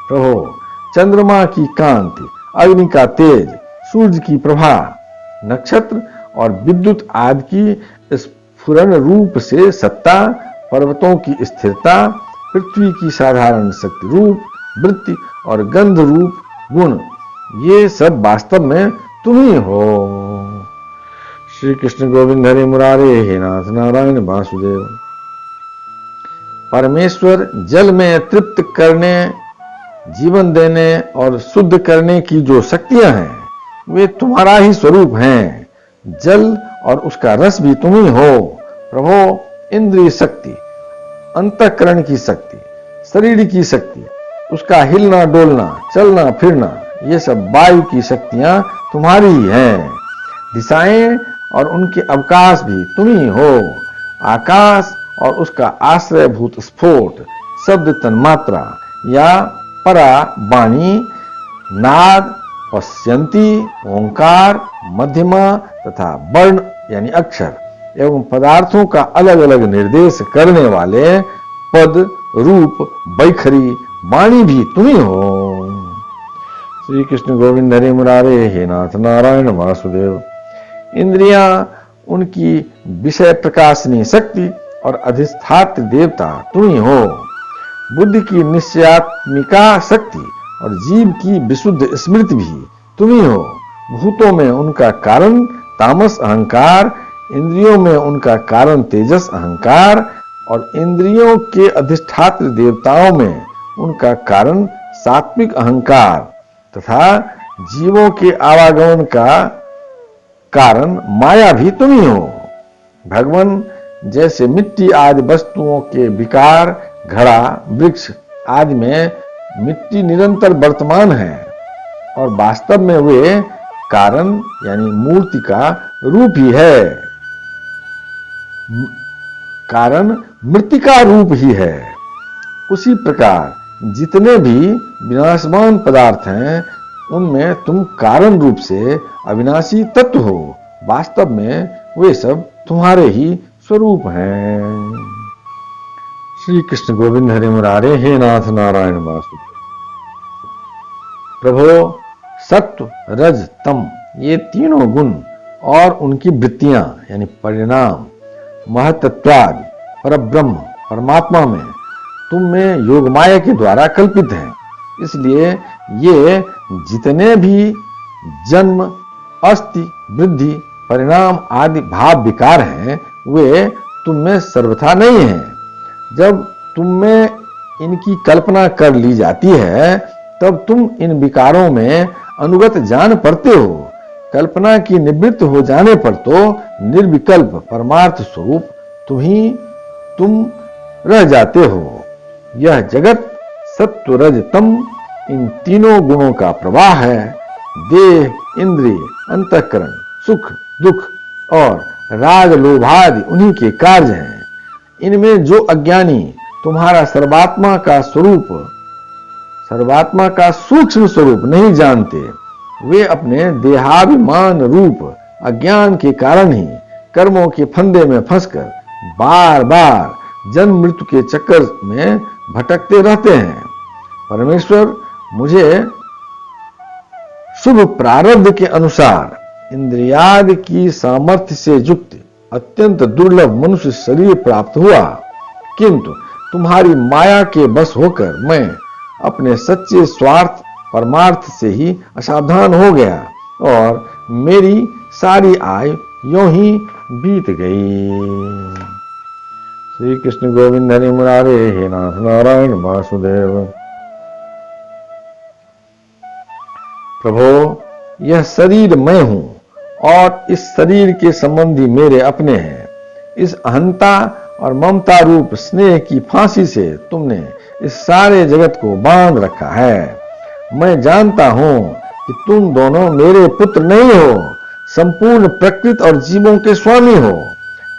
प्रभो, चंद्रमा की कांति, अग्नि का तेज, सूर्य की प्रभा, नक्षत्र और विद्युत आदि की स्फुरन रूप से सत्ता, पर्वतों की स्थिरता, पृथ्वी की साधारण शक्ति रूप वृत्ति और गंध रूप गुण, ये सब वास्तव में तुम ही हो। श्री कृष्ण गोविंद हरे मुरारे हे नाथ नारायण वासुदेव। परमेश्वर जल में तृप्त करने, जीवन देने और शुद्ध करने की जो शक्तियां हैं, वे तुम्हारा ही स्वरूप हैं। जल और उसका रस भी तुम ही हो। प्रभो, इंद्रिय शक्ति, अंतःकरण की शक्ति, शरीर की शक्ति, उसका हिलना डोलना, चलना फिरना, ये सब वायु की शक्तियां तुम्हारी ही हैं। दिशाएं और उनके अवकाश भी तुम ही हो। आकाश और उसका आश्रयभूत स्फोट, शब्द तन्मात्रा या परा वाणी, नाद, पश्यंती, ओंकार, मध्यमा तथा वर्ण यानी अक्षर एवं पदार्थों का अलग अलग निर्देश करने वाले पद, रूप, बैखरी, वाणी भी तुम ही हो। श्री कृष्ण गोविंद हरे मुरारे हे नाथ नारायण वासुदेव। इंद्रियां, उनकी विषय प्रकाशनी शक्ति और अधिष्ठात्र देवता तुम ही हो। बुद्धि की निश्चयात्मिका शक्ति और जीव की विशुद्ध स्मृति भी तुम ही हो। भूतों में उनका कारण तामस अहंकार, इंद्रियों में उनका कारण तेजस अहंकार और इंद्रियों के अधिष्ठात्र देवताओं में उनका कारण सात्विक अहंकार तथा जीवों के आवागमन का कारण माया भी तुम ही हो। भगवान, जैसे मिट्टी आदि वस्तुओं के विकार, घड़ा, वृक्ष आदि में मिट्टी निरंतर वर्तमान है और वास्तव में वे कारण यानी मूर्ति का रूप ही है, कारण मृतिका रूप ही है। उसी प्रकार जितने भी विनाशवान पदार्थ हैं, उनमें तुम कारण रूप से अविनाशी तत्व हो। वास्तव में वे सब तुम्हारे ही स्वरूप हैं। श्री कृष्ण गोविंद हरे मुरारे हे नाथ नारायण वासुदेव। प्रभो, सत्व, रज, तम, ये तीनों गुण और उनकी वृत्तियां यानी परिणाम महतत्वादि परब्रह्म परमात्मा में तुम में योगमाया के द्वारा कल्पित हैं। इसलिए ये जितने भी जन्म, अस्थि, वृद्धि, परिणाम आदि भाव विकार हैं, वे तुम में सर्वथा नहीं हैं। जब तुम में इनकी कल्पना कर ली जाती है, तब तुम इन विकारों में अनुगत जान पड़ते हो। कल्पना की निवृत्त हो जाने पर तो निर्विकल्प परमार्थ स्वरूप तुम रह जाते हो। यह जगत सत्व, रज, तम इन तीनों गुणों का प्रवाह है। देह, इंद्रिय, अंतःकरण, सुख, दुख और राग, लोभादि उन्हीं के कार्य हैं। इनमें जो अज्ञानी तुम्हारा सर्वात्मा का सूक्ष्म स्वरूप नहीं जानते, वे अपने देहाभिमान रूप अज्ञान के कारण ही कर्मों के फंदे में फंसकर बार बार जन्म मृत्यु के चक्कर में भटकते रहते हैं। परमेश्वर मुझे शुभ प्रारब्ध के अनुसार इंद्रियादि की सामर्थ्य से युक्त अत्यंत दुर्लभ मनुष्य शरीर प्राप्त हुआ, किंतु तुम्हारी माया के बस होकर मैं अपने सच्चे स्वार्थ परमार्थ से ही असावधान हो गया और मेरी सारी आयु यूं ही बीत गई। श्री कृष्ण गोविंद हरि मुरारे हे नाथ नारायण वासुदेव। प्रभो, यह शरीर मैं हूं और इस शरीर के संबंधी मेरे अपने हैं। इस अहंता और ममता रूप स्नेह की फांसी से तुमने इस सारे जगत को बांध रखा है। मैं जानता हूं कि तुम दोनों मेरे पुत्र नहीं हो, संपूर्ण प्रकृति और जीवों के स्वामी हो।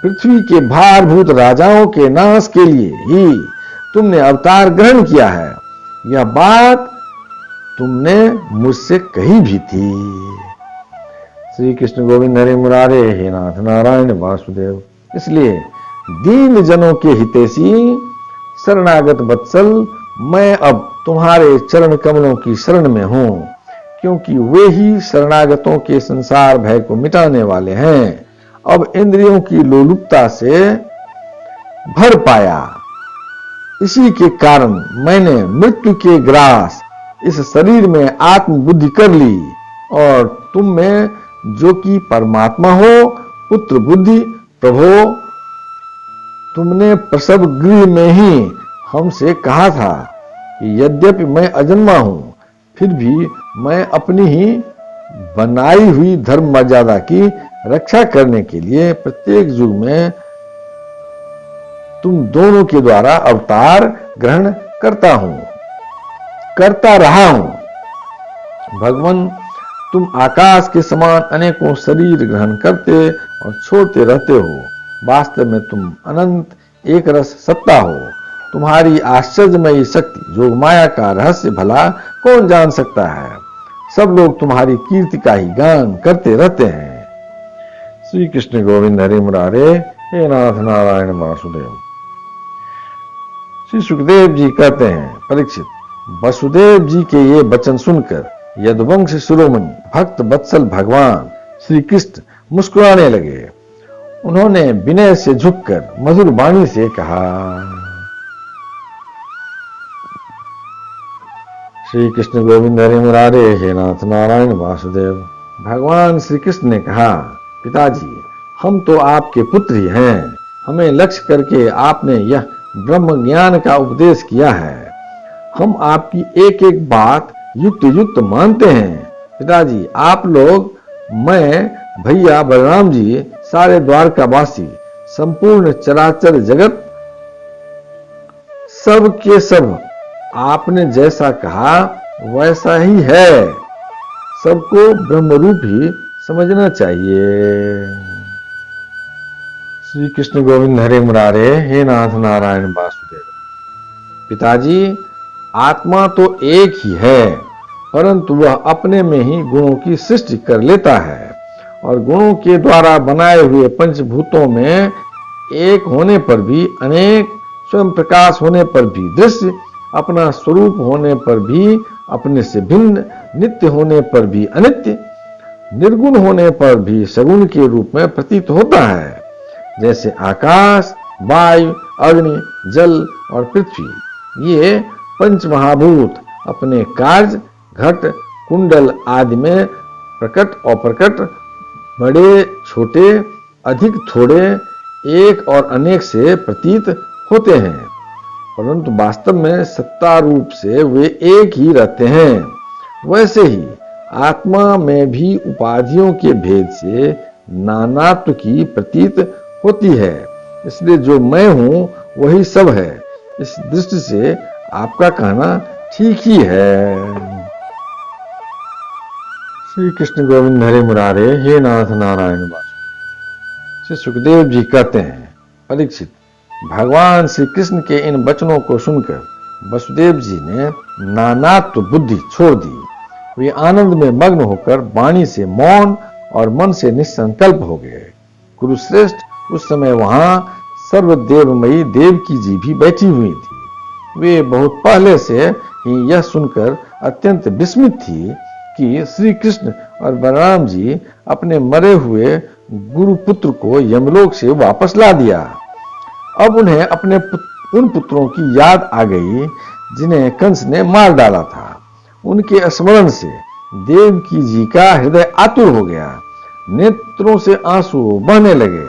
पृथ्वी के भारभूत राजाओं के नाश के लिए ही तुमने अवतार ग्रहण किया है। यह बात तुमने मुझसे कही भी थी। श्री कृष्ण गोविंद हरे मुरारे, हे नाथ नारायण वासुदेव। इसलिए दीन जनों के हितैषी शरणागत वत्सल, मैं अब तुम्हारे चरण कमलों की शरण में हूं, क्योंकि वे ही शरणागतों के संसार भय को मिटाने वाले हैं। अब इंद्रियों की लोलुपता से भर पाया, इसी के कारण मैंने मृत्यु के ग्रास इस शरीर में आत्मबुद्धि कर ली, और तुम में जो कि परमात्मा हो, पुत्र बुद्धि प्रभो, तुमने प्रसव गृह में ही हमसे कहा था कि यद्यपि मैं अजन्मा हूं, फिर भी मैं अपनी ही बनाई हुई धर्म मर्यादा की रक्षा करने के लिए प्रत्येक युग में तुम दोनों के द्वारा अवतार ग्रहण करता रहा हूं। भगवान, तुम आकाश के समान अनेकों शरीर ग्रहण करते और छोड़ते रहते हो। वास्तव में तुम अनंत एक रस सत्ता हो। तुम्हारी आश्चर्यमयी शक्ति योग माया का रहस्य भला कौन जान सकता है। सब लोग तुम्हारी कीर्ति का ही गान करते रहते हैं। श्री कृष्ण गोविंद हरे मुरारे, हे नाथ नारायण वासुदेव। श्री सुखदेव जी कहते हैं, परीक्षित, वसुदेव जी के ये वचन सुनकर यदुवंश शिरोमणि भक्त वत्सल भगवान श्री कृष्ण मुस्कुराने लगे। उन्होंने विनय से झुककर मधुर वाणी से कहा। श्री कृष्ण गोविंद हरे मुरारे, हे नाथ नारायण वासुदेव। भगवान श्री कृष्ण ने कहा, पिताजी, हम तो आपके पुत्र ही हैं। हमें लक्ष्य करके आपने यह ब्रह्म ज्ञान का उपदेश किया है। हम आपकी एक एक बात युक्त युक्त मानते हैं। पिताजी, आप लोग, मैं, भैया बलराम जी, सारे द्वारकावासी, संपूर्ण चराचर जगत, सब के सब आपने जैसा कहा वैसा ही है। सबको ब्रह्मरूप ही समझना चाहिए। श्री कृष्ण गोविंद हरे मुरारे, हे नाथ नारायण वासुदेव। पिताजी, आत्मा तो एक ही है, परंतु वह अपने में ही गुणों की सृष्टि कर लेता है, और गुणों के द्वारा बनाए हुए पंचभूतों में एक होने पर भी अनेक, स्वयं प्रकाश होने पर भी दृश्य, अपना स्वरूप होने पर भी अपने से भिन्न, नित्य होने पर भी अनित्य, निर्गुण होने पर भी सगुण के रूप में प्रतीत होता है। जैसे आकाश, वायु, अग्नि, जल और पृथ्वी, ये पंच महाभूत अपने कार्य, घट, कुंडल आदि में प्रकट अप्रकट, बड़े छोटे, अधिक थोड़े, एक और अनेक से प्रतीत होते हैं, परंतु वास्तव में सत्ता रूप से वे एक ही रहते हैं। वैसे ही आत्मा में भी उपाधियों के भेद से नानात्व की प्रतीत होती है। इसलिए जो मैं हूं वही सब है। इस दृष्टि से आपका कहना ठीक ही है। श्री कृष्ण गोविंद हरे मुरारे, हे नाथ नारायण वासुदेव। श्री सुखदेव जी कहते हैं, परीक्षित, भगवान श्री कृष्ण के इन वचनों को सुनकर वसुदेव जी ने नानात्व बुद्धि छोड़ दी। वे आनंद में मग्न होकर वाणी से मौन और मन से निसंकल्प हो गए। कुरुश्रेष्ठ, उस समय वहां सर्वदेवमयी देवकी जी भी बैठी हुई थी। वे बहुत पहले से ही यह सुनकर अत्यंत विस्मित थी कि श्री कृष्ण और बलराम जी अपने मरे हुए गुरुपुत्र को यमलोक से वापस ला दिया। अब उन्हें अपने उन पुत्रों की याद आ गई जिन्हें कंस ने मार डाला था। उनके स्मरण से देवकी जी का हृदय आतुर हो गया, नेत्रों से आंसू बहने लगे।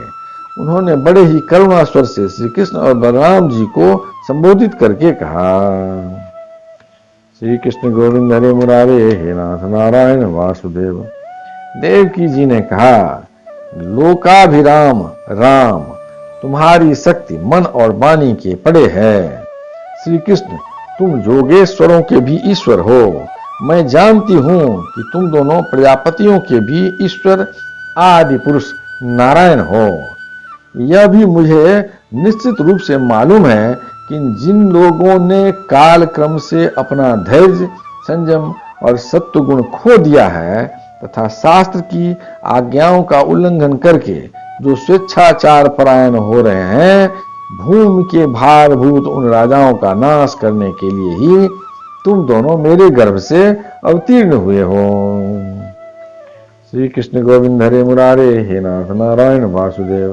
उन्होंने बड़े ही करुणा स्वर से श्री कृष्ण और बलराम जी को संबोधित करके कहा। श्री कृष्ण गोविंद हरे मुरारे, हे नाथ नारायण वासुदेव। देवकी जी ने कहा, लोकाभिराम राम, तुम्हारी शक्ति मन और वाणी के पड़े है। श्री कृष्ण तुम जोगेश्वरों के भी ईश्वर हो। मैं जानती हूं कि तुम दोनों प्रजापतियों के भी ईश्वर आदि पुरुष नारायण हो। यह भी मुझे निश्चित रूप से मालूम है कि जिन लोगों ने काल क्रम से अपना धैर्य, संयम और सत्व गुण खो दिया है तथा शास्त्र की आज्ञाओं का उल्लंघन करके जो स्वेच्छाचार परायण हो रहे हैं, भूमि के भारभूत उन राजाओं का नाश करने के लिए ही तुम दोनों मेरे गर्भ से अवतीर्ण हुए हो। श्री कृष्ण गोविंद हरे मुरारे, हे नाथ नारायण वासुदेव।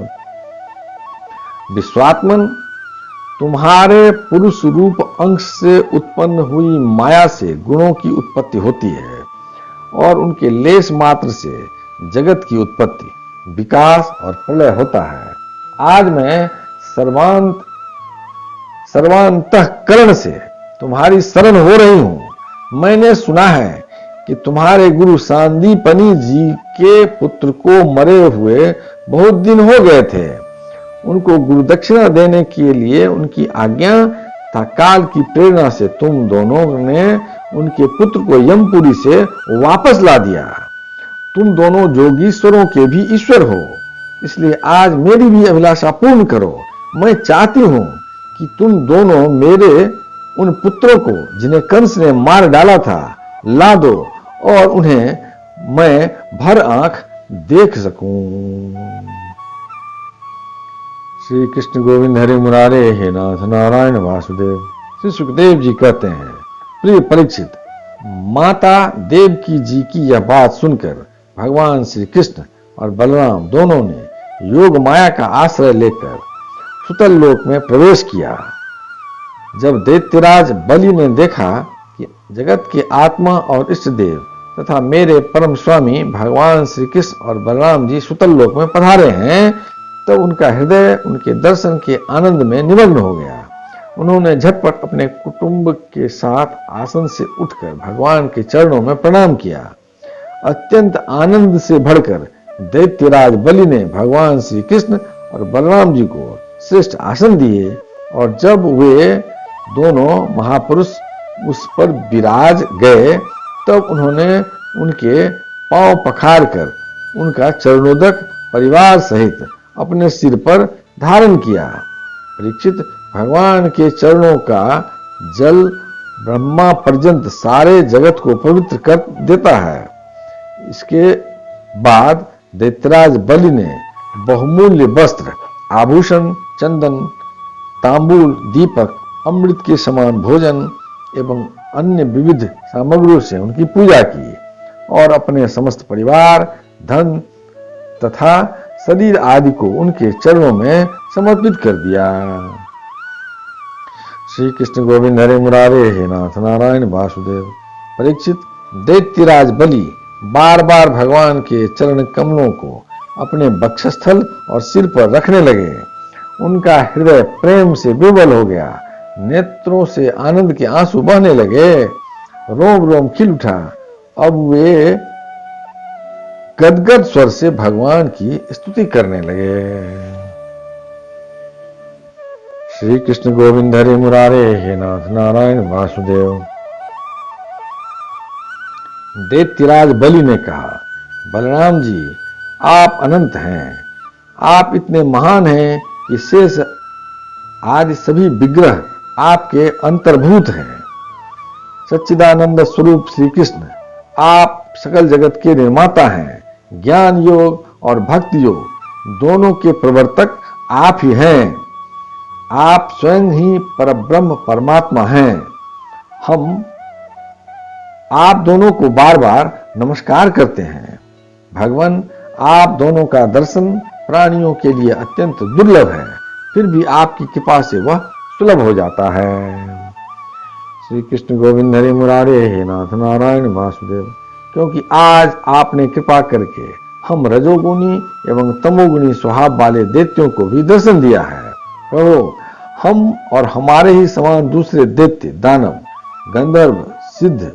विश्वात्मन, तुम्हारे पुरुष रूप अंश से उत्पन्न हुई माया से गुणों की उत्पत्ति होती है और उनके लेश मात्र से जगत की उत्पत्ति, विकास और प्रलय होता है। आज मैं सर्वांतःकरण से तुम्हारी शरण हो रही हूं। मैंने सुना है कि तुम्हारे गुरु सांदीपनी जी के पुत्र को मरे हुए बहुत दिन हो गए थे। उनको गुरु दक्षिणा देने के लिए उनकी आज्ञा तथा काल की प्रेरणा से तुम दोनों ने उनके पुत्र को यमपुरी से वापस ला दिया। तुम दोनों जोगीश्वरों के भी ईश्वर हो, इसलिए आज मेरी भी अभिलाषा पूर्ण करो। मैं चाहती हूं कि तुम दोनों मेरे उन पुत्रों को जिन्हें कंस ने मार डाला था ला दो और उन्हें मैं भर आंख देख सकूं। श्री कृष्ण गोविंद हरे मुरारे, हे नाथ नारायण वासुदेव। श्री सुखदेव जी कहते हैं, प्रिय परीक्षित, माता देवकी जी की यह बात सुनकर भगवान श्री कृष्ण और बलराम दोनों ने योग माया का आश्रय लेकर सुतल लोक में प्रवेश किया। जब दैत्यराज बलि ने देखा कि जगत के आत्मा और इष्ट देव तथा मेरे परम स्वामी भगवान श्री कृष्ण और बलराम जी सुतल लोक में पधारे हैं, तब तो उनका हृदय उनके दर्शन के आनंद में निमग्न हो गया। उन्होंने झटपट अपने कुटुंब के साथ आसन से उठकर भगवान के चरणों में प्रणाम किया। अत्यंत आनंद से भरकर दैत्यराज बलि ने भगवान श्री कृष्ण और बलराम जी को श्रेष्ठ आसन दिए और जब वे दोनों महापुरुष उस पर विराज गए तब उन्होंने उनके पांव पखार कर उनका चरणोदक परिवार सहित अपने सिर पर धारण किया। परीक्षित, भगवान के चरणों का जल ब्रह्मा पर्यंत सारे जगत को पवित्र कर देता है। इसके बाद दैत्यराज बलि ने बहुमूल्य वस्त्र, आभूषण, चंदन, तांबूल, दीपक, अमृत के समान भोजन एवं अन्य विविध सामग्रियों से उनकी पूजा की और अपने समस्त परिवार, धन तथा शरीर आदि को उनके चरणों में समर्पित कर दिया। श्री कृष्ण गोविंद हरे मुरारे, हे नाथ नारायण वासुदेव। परीक्षित, दैत्यराज बलि बार बार भगवान के चरण कमलों को अपने वक्षस्थल और सिर पर रखने लगे। उनका हृदय प्रेम से विवल हो गया, नेत्रों से आनंद के आंसू बहने लगे, रोम रोम खिल उठा। अब वे गदगद स्वर से भगवान की स्तुति करने लगे। श्री कृष्ण गोविंद हरे मुरारे, हे नाथ नारायण वासुदेव। दैत्यराज बलि ने कहा, बलराम जी, आप अनंत हैं। आप इतने महान हैं कि शेष आदि सभी विग्रह आपके अंतर्भूत हैं। सच्चिदानंद स्वरूप श्री कृष्ण, आप सकल जगत के निर्माता हैं। ज्ञान योग और भक्ति योग दोनों के प्रवर्तक आप ही हैं। आप स्वयं ही परब्रह्म परमात्मा हैं। हम आप दोनों को बार बार नमस्कार करते हैं। भगवान, आप दोनों का दर्शन प्राणियों के लिए अत्यंत दुर्लभ है, फिर भी आपकी कृपा से वह सुलभ हो जाता है। श्री कृष्ण गोविंद हरे मुरारे, हे नाथ नारायण वासुदेव। क्योंकि आज आपने कृपा करके हम रजोगुणी एवं तमोगुणी स्वभाव वाले दैत्यों को भी दर्शन दिया है। प्रभु, हम और हमारे ही समान दूसरे दैत्य, दानव, गंधर्व, सिद्ध,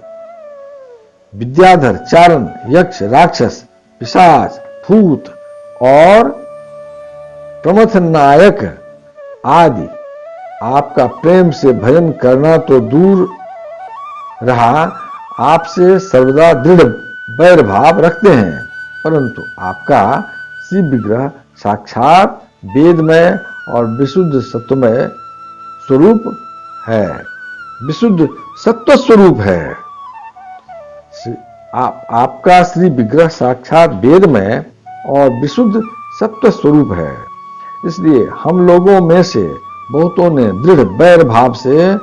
विद्याधर, चारण, यक्ष, राक्षस, पिशाच, भूत और प्रमथन नायक आदि आपका प्रेम से भजन करना तो दूर रहा, आपसे सर्वदा दृढ़ वैर भाव रखते हैं, परंतु आपका श्री विग्रह साक्षात वेदमय और विशुद्ध सत्वमय स्वरूप है, विशुद्ध सत्व स्वरूप है। आपका श्री विग्रह साक्षात वेदमय और विशुद्ध सत्व स्वरूप है। इसलिए हम लोगों में से बहुतों ने दृढ़ वैर भाव से,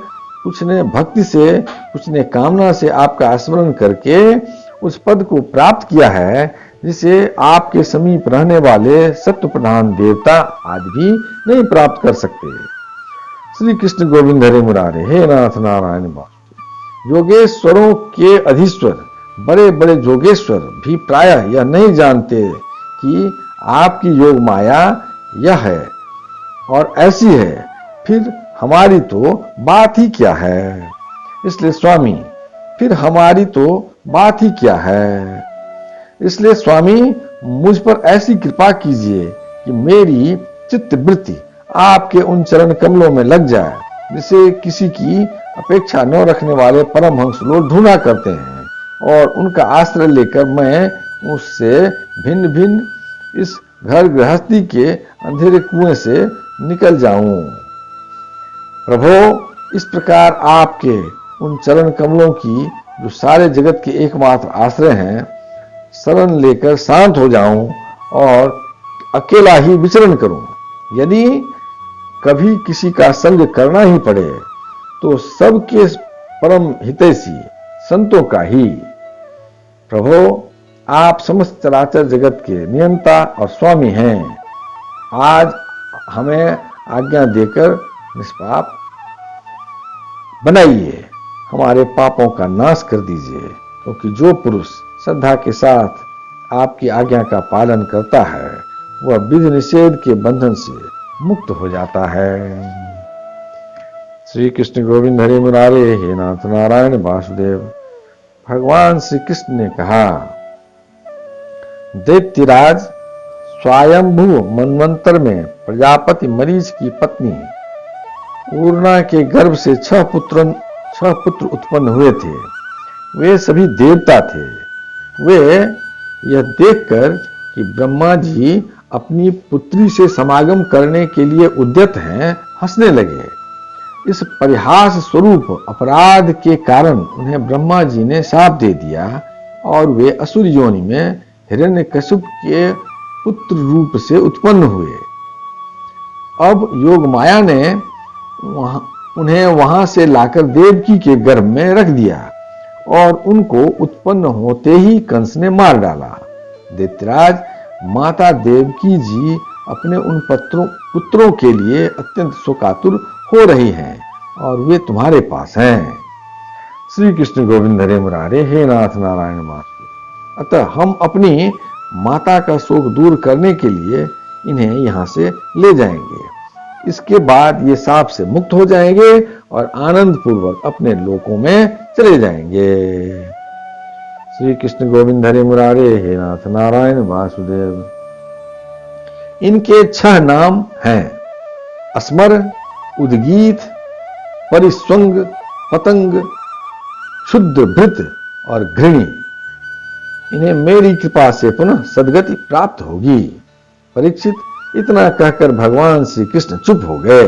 कुछ ने भक्ति से, कुछ ने कामना से आपका स्मरण करके उस पद को प्राप्त किया है जिसे आपके समीप रहने वाले सत्व प्रधान देवता आदि भी नहीं प्राप्त कर सकते। श्री कृष्ण गोविंद हरे मुरारे, हे नाथ नारायण वासुदेव। योगेश्वरों के अधीश्वर बड़े बड़े योगेश्वर भी प्रायः यह नहीं जानते कि आपकी योग माया यह है और ऐसी है, फिर हमारी तो बात ही क्या है। इसलिए स्वामी, फिर हमारी तो बात ही क्या है। इसलिए स्वामी, मुझ पर ऐसी कृपा कीजिए कि मेरी चित्त वृत्ति आपके उन चरण कमलों में लग जाए, जिसे किसी की अपेक्षा न रखने वाले परमहंस लोग ढूंढा करते हैं, और उनका आश्रय लेकर मैं उससे भिन्न भिन्न इस घर गृहस्थी के अंधेरे कुएं से निकल जाऊं। प्रभो, इस प्रकार आपके उन चरण कमलों की, जो सारे जगत के एकमात्र आश्रय हैं, शरण लेकर शांत हो जाऊं और अकेला ही विचरण करूं। यदि कभी किसी का संग करना ही पड़े तो सबके परम हितैषी संतों का ही। प्रभो, आप समस्त चराचर जगत के नियंता और स्वामी हैं। आज हमें आज्ञा देकर निष्पाप बनाइए, हमारे पापों का नाश कर दीजिए, क्योंकि जो पुरुष श्रद्धा के साथ आपकी आज्ञा का पालन करता है वह विधि निषेध के बंधन से मुक्त हो जाता है। श्री कृष्ण गोविंद हरे मुरारे, हे नाथ नारायण वासुदेव। भगवान श्री कृष्ण ने कहा, दैत्यराज स्वयंभू मनवंतर में प्रजापति मरीच की पत्नी ऊर्णा के गर्भ से 6 पुत्र उत्पन्न हुए थे। वे सभी देवता थे। वे यह देखकर कि ब्रह्मा जी अपनी पुत्री से समागम करने के लिए उद्यत हैं, हंसने लगे। इस परिहास स्वरूप अपराध के कारण उन्हें ब्रह्मा जी ने शाप दे दिया और वे असुर योनि में हिरण्यकशिप के पुत्र रूप से उत्पन्न हुए। अब योग माया ने उन्हें वहां से लाकर देवकी के गर्भ में रख दिया और उनको उत्पन्न होते ही कंस ने मार डाला। दैत्यराज, माता देवकी जी अपने उन पुत्रों के लिए अत्यंत शोकातुर हो रही हैं और वे तुम्हारे पास हैं। श्री कृष्ण गोविंद हरे मुरारे, हे नाथ नारायण वासुदेव। अतः हम अपनी माता का शोक दूर करने के लिए इन्हें यहां से ले जाएंगे। इसके बाद ये शाप से मुक्त हो जाएंगे और आनंद पूर्वक अपने लोकों में चले जाएंगे। श्री कृष्ण गोविंद हरे मुरारे, हे नाथ नारायण वासुदेव। इनके 6 नाम हैं: अस्मर, उद्गीत, परिस्वंग, पतंग, क्षुद्र भृत और घृणी। इन्हें मेरी कृपा से पुनः सद्गति प्राप्त होगी। परीक्षित, इतना कहकर भगवान श्री कृष्ण चुप हो गए।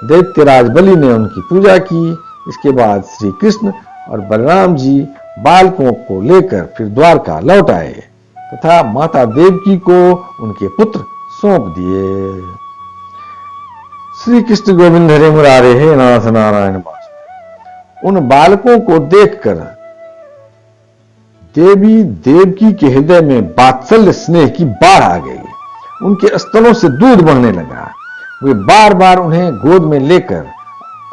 दैत्यराज बलि ने उनकी पूजा की। इसके बाद श्री कृष्ण और बलराम जी बालकों को लेकर फिर द्वारका लौट आए तथा माता देवकी को उनके पुत्र सौंप दिए। श्री कृष्ण गोविंद हरे मुरारे, हे नाथ नारायण वासुदेव। उन बालकों को देखकर देवी देवकी के हृदय में वात्सल्य स्नेह की बाढ़ आ गई। उनके स्तनों से दूध बहने लगा। वे बार बार उन्हें गोद में लेकर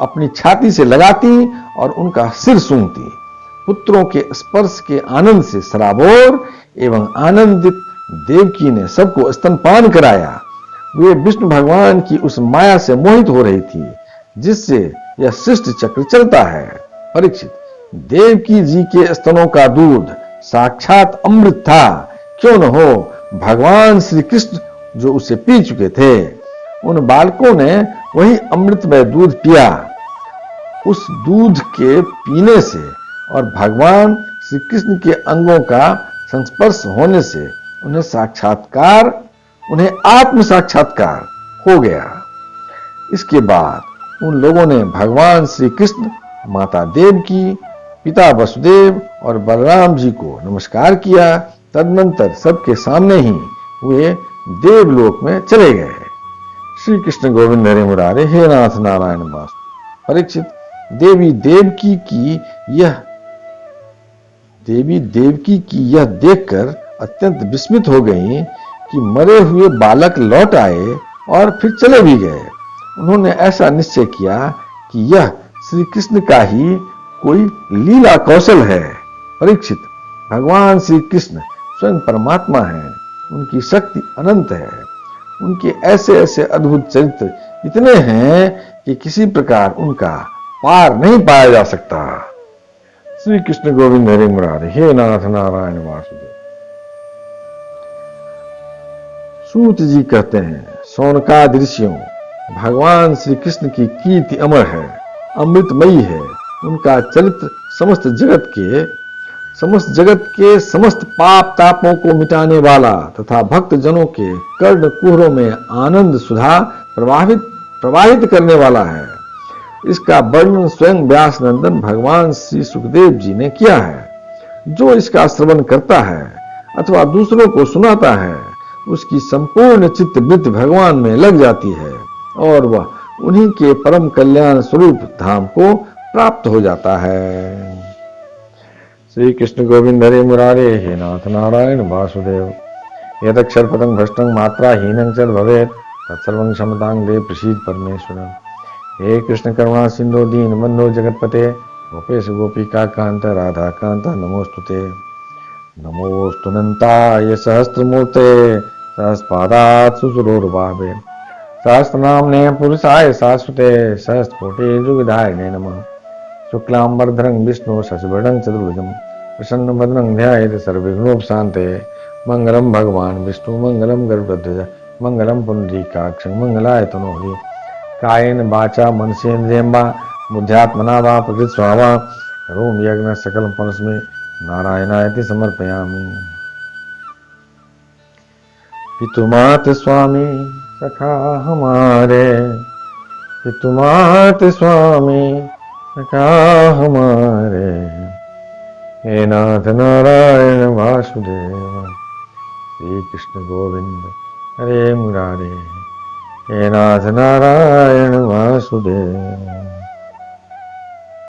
अपनी छाती से लगाती और उनका सिर सूंघती। पुत्रों के स्पर्श के आनंद से सराबोर एवं आनंदित देवकी ने सबको स्तनपान कराया। वे विष्णु भगवान की उस माया से मोहित हो रही थी जिससे यह सृष्टि चक्र चलता है। परीक्षित, देवकी जी के स्तनों का दूध साक्षात अमृत था। क्यों न हो, भगवान श्री कृष्ण जो उसे पी चुके थे। उन बालकों ने वही अमृतमय दूध पिया। उस दूध के पीने से और भगवान श्री कृष्ण के अंगों का संस्पर्श होने से उन्हें आत्म साक्षात्कार हो गया। इसके बाद उन लोगों ने भगवान श्री कृष्ण, माता देवकी, पिता वसुदेव और बलराम जी को नमस्कार किया। तदनंतर सबके सामने ही वे देवलोक में चले गए। श्री कृष्ण गोविंद हरे मुरारे, हे नाथ नारायण वासुदेव। परीक्षित, देवी देवकी की यह देखकर अत्यंत विस्मित हो गई कि मरे हुए बालक लौट आए और फिर चले भी गए। उन्होंने ऐसा निश्चय किया कि यह श्री कृष्ण का ही कोई लीला कौशल है। परीक्षित, भगवान श्री कृष्ण स्वयं परमात्मा है। उनकी शक्ति अनंत है। उनके ऐसे ऐसे अद्भुत चरित्र इतने हैं कि किसी प्रकार उनका पार नहीं पाया जा सकता। श्री कृष्ण गोविंद हरे मुरारे, हे नाथ नारायण वासुदेव। सूत जी कहते हैं, शौनकादि ऋषियों, भगवान श्री कृष्ण की कीर्ति अमर है, अमृतमयी है। उनका चरित्र समस्त जगत के समस्त पाप तापों को मिटाने वाला तथा भक्त जनों के कर्ण कुहरों में आनंद सुधा प्रवाहित करने वाला है। इसका वर्णन स्वयं व्यास नंदन भगवान श्री सुखदेव जी ने किया है। जो इसका श्रवण करता है अथवा दूसरों को सुनाता है, उसकी संपूर्ण चित्त वृत्ति भगवान में लग जाती है और वह उन्हीं के परम कल्याण स्वरूप धाम को प्राप्त हो जाता है। श्री कृष्ण गोविंद हरे मुरारे, हे नाथ नारायण वासुदेव। यदक्षर पदं भ्रष्टं मात्रा हीनं च भवेत् तत्सर्वं क्षमतां देव प्रसीद परमेश्वर। हे कृष्ण करुणा सिंधु दीन बंधो जगतपते गोपेश गोपिका कांत राधा कांत नमोस्तुते। नमोस्तुनंताय सहस्त्रमूर्ते सहस्रपादात् सुसुरोर्भावे सहस्रनाम्ने पुरुषाय शाश्वते सहस्रकोटि युगधारिणे नमः। शुक्लांबरधरं विष्णु शशिवर्णं चतुर्भुजं प्रसन्नवदनं ध्यायेत् सर्वविघ्नोपशान्ते। मंगलम भगवान विष्णु मंगलम गरुड़ध्वज मंगलम पुंडरीकाक्षं मंगलाय तनोहरि। कायेन वाचा मनसेन्द्रियं वा बुद्ध्यात्मना वा प्रकृति स्वभावा करोमि यज्ञ सकलं परस्मै नारायणायति समर्पयामि। पितुमात स्वामी सखा हमारे, पितुमात स्वामी सखा हमारे, हे नाथ नारायण वासुदेव। श्री कृष्ण गोविंद हरे मुरारे, हे नाथ नारायण वासुदेव।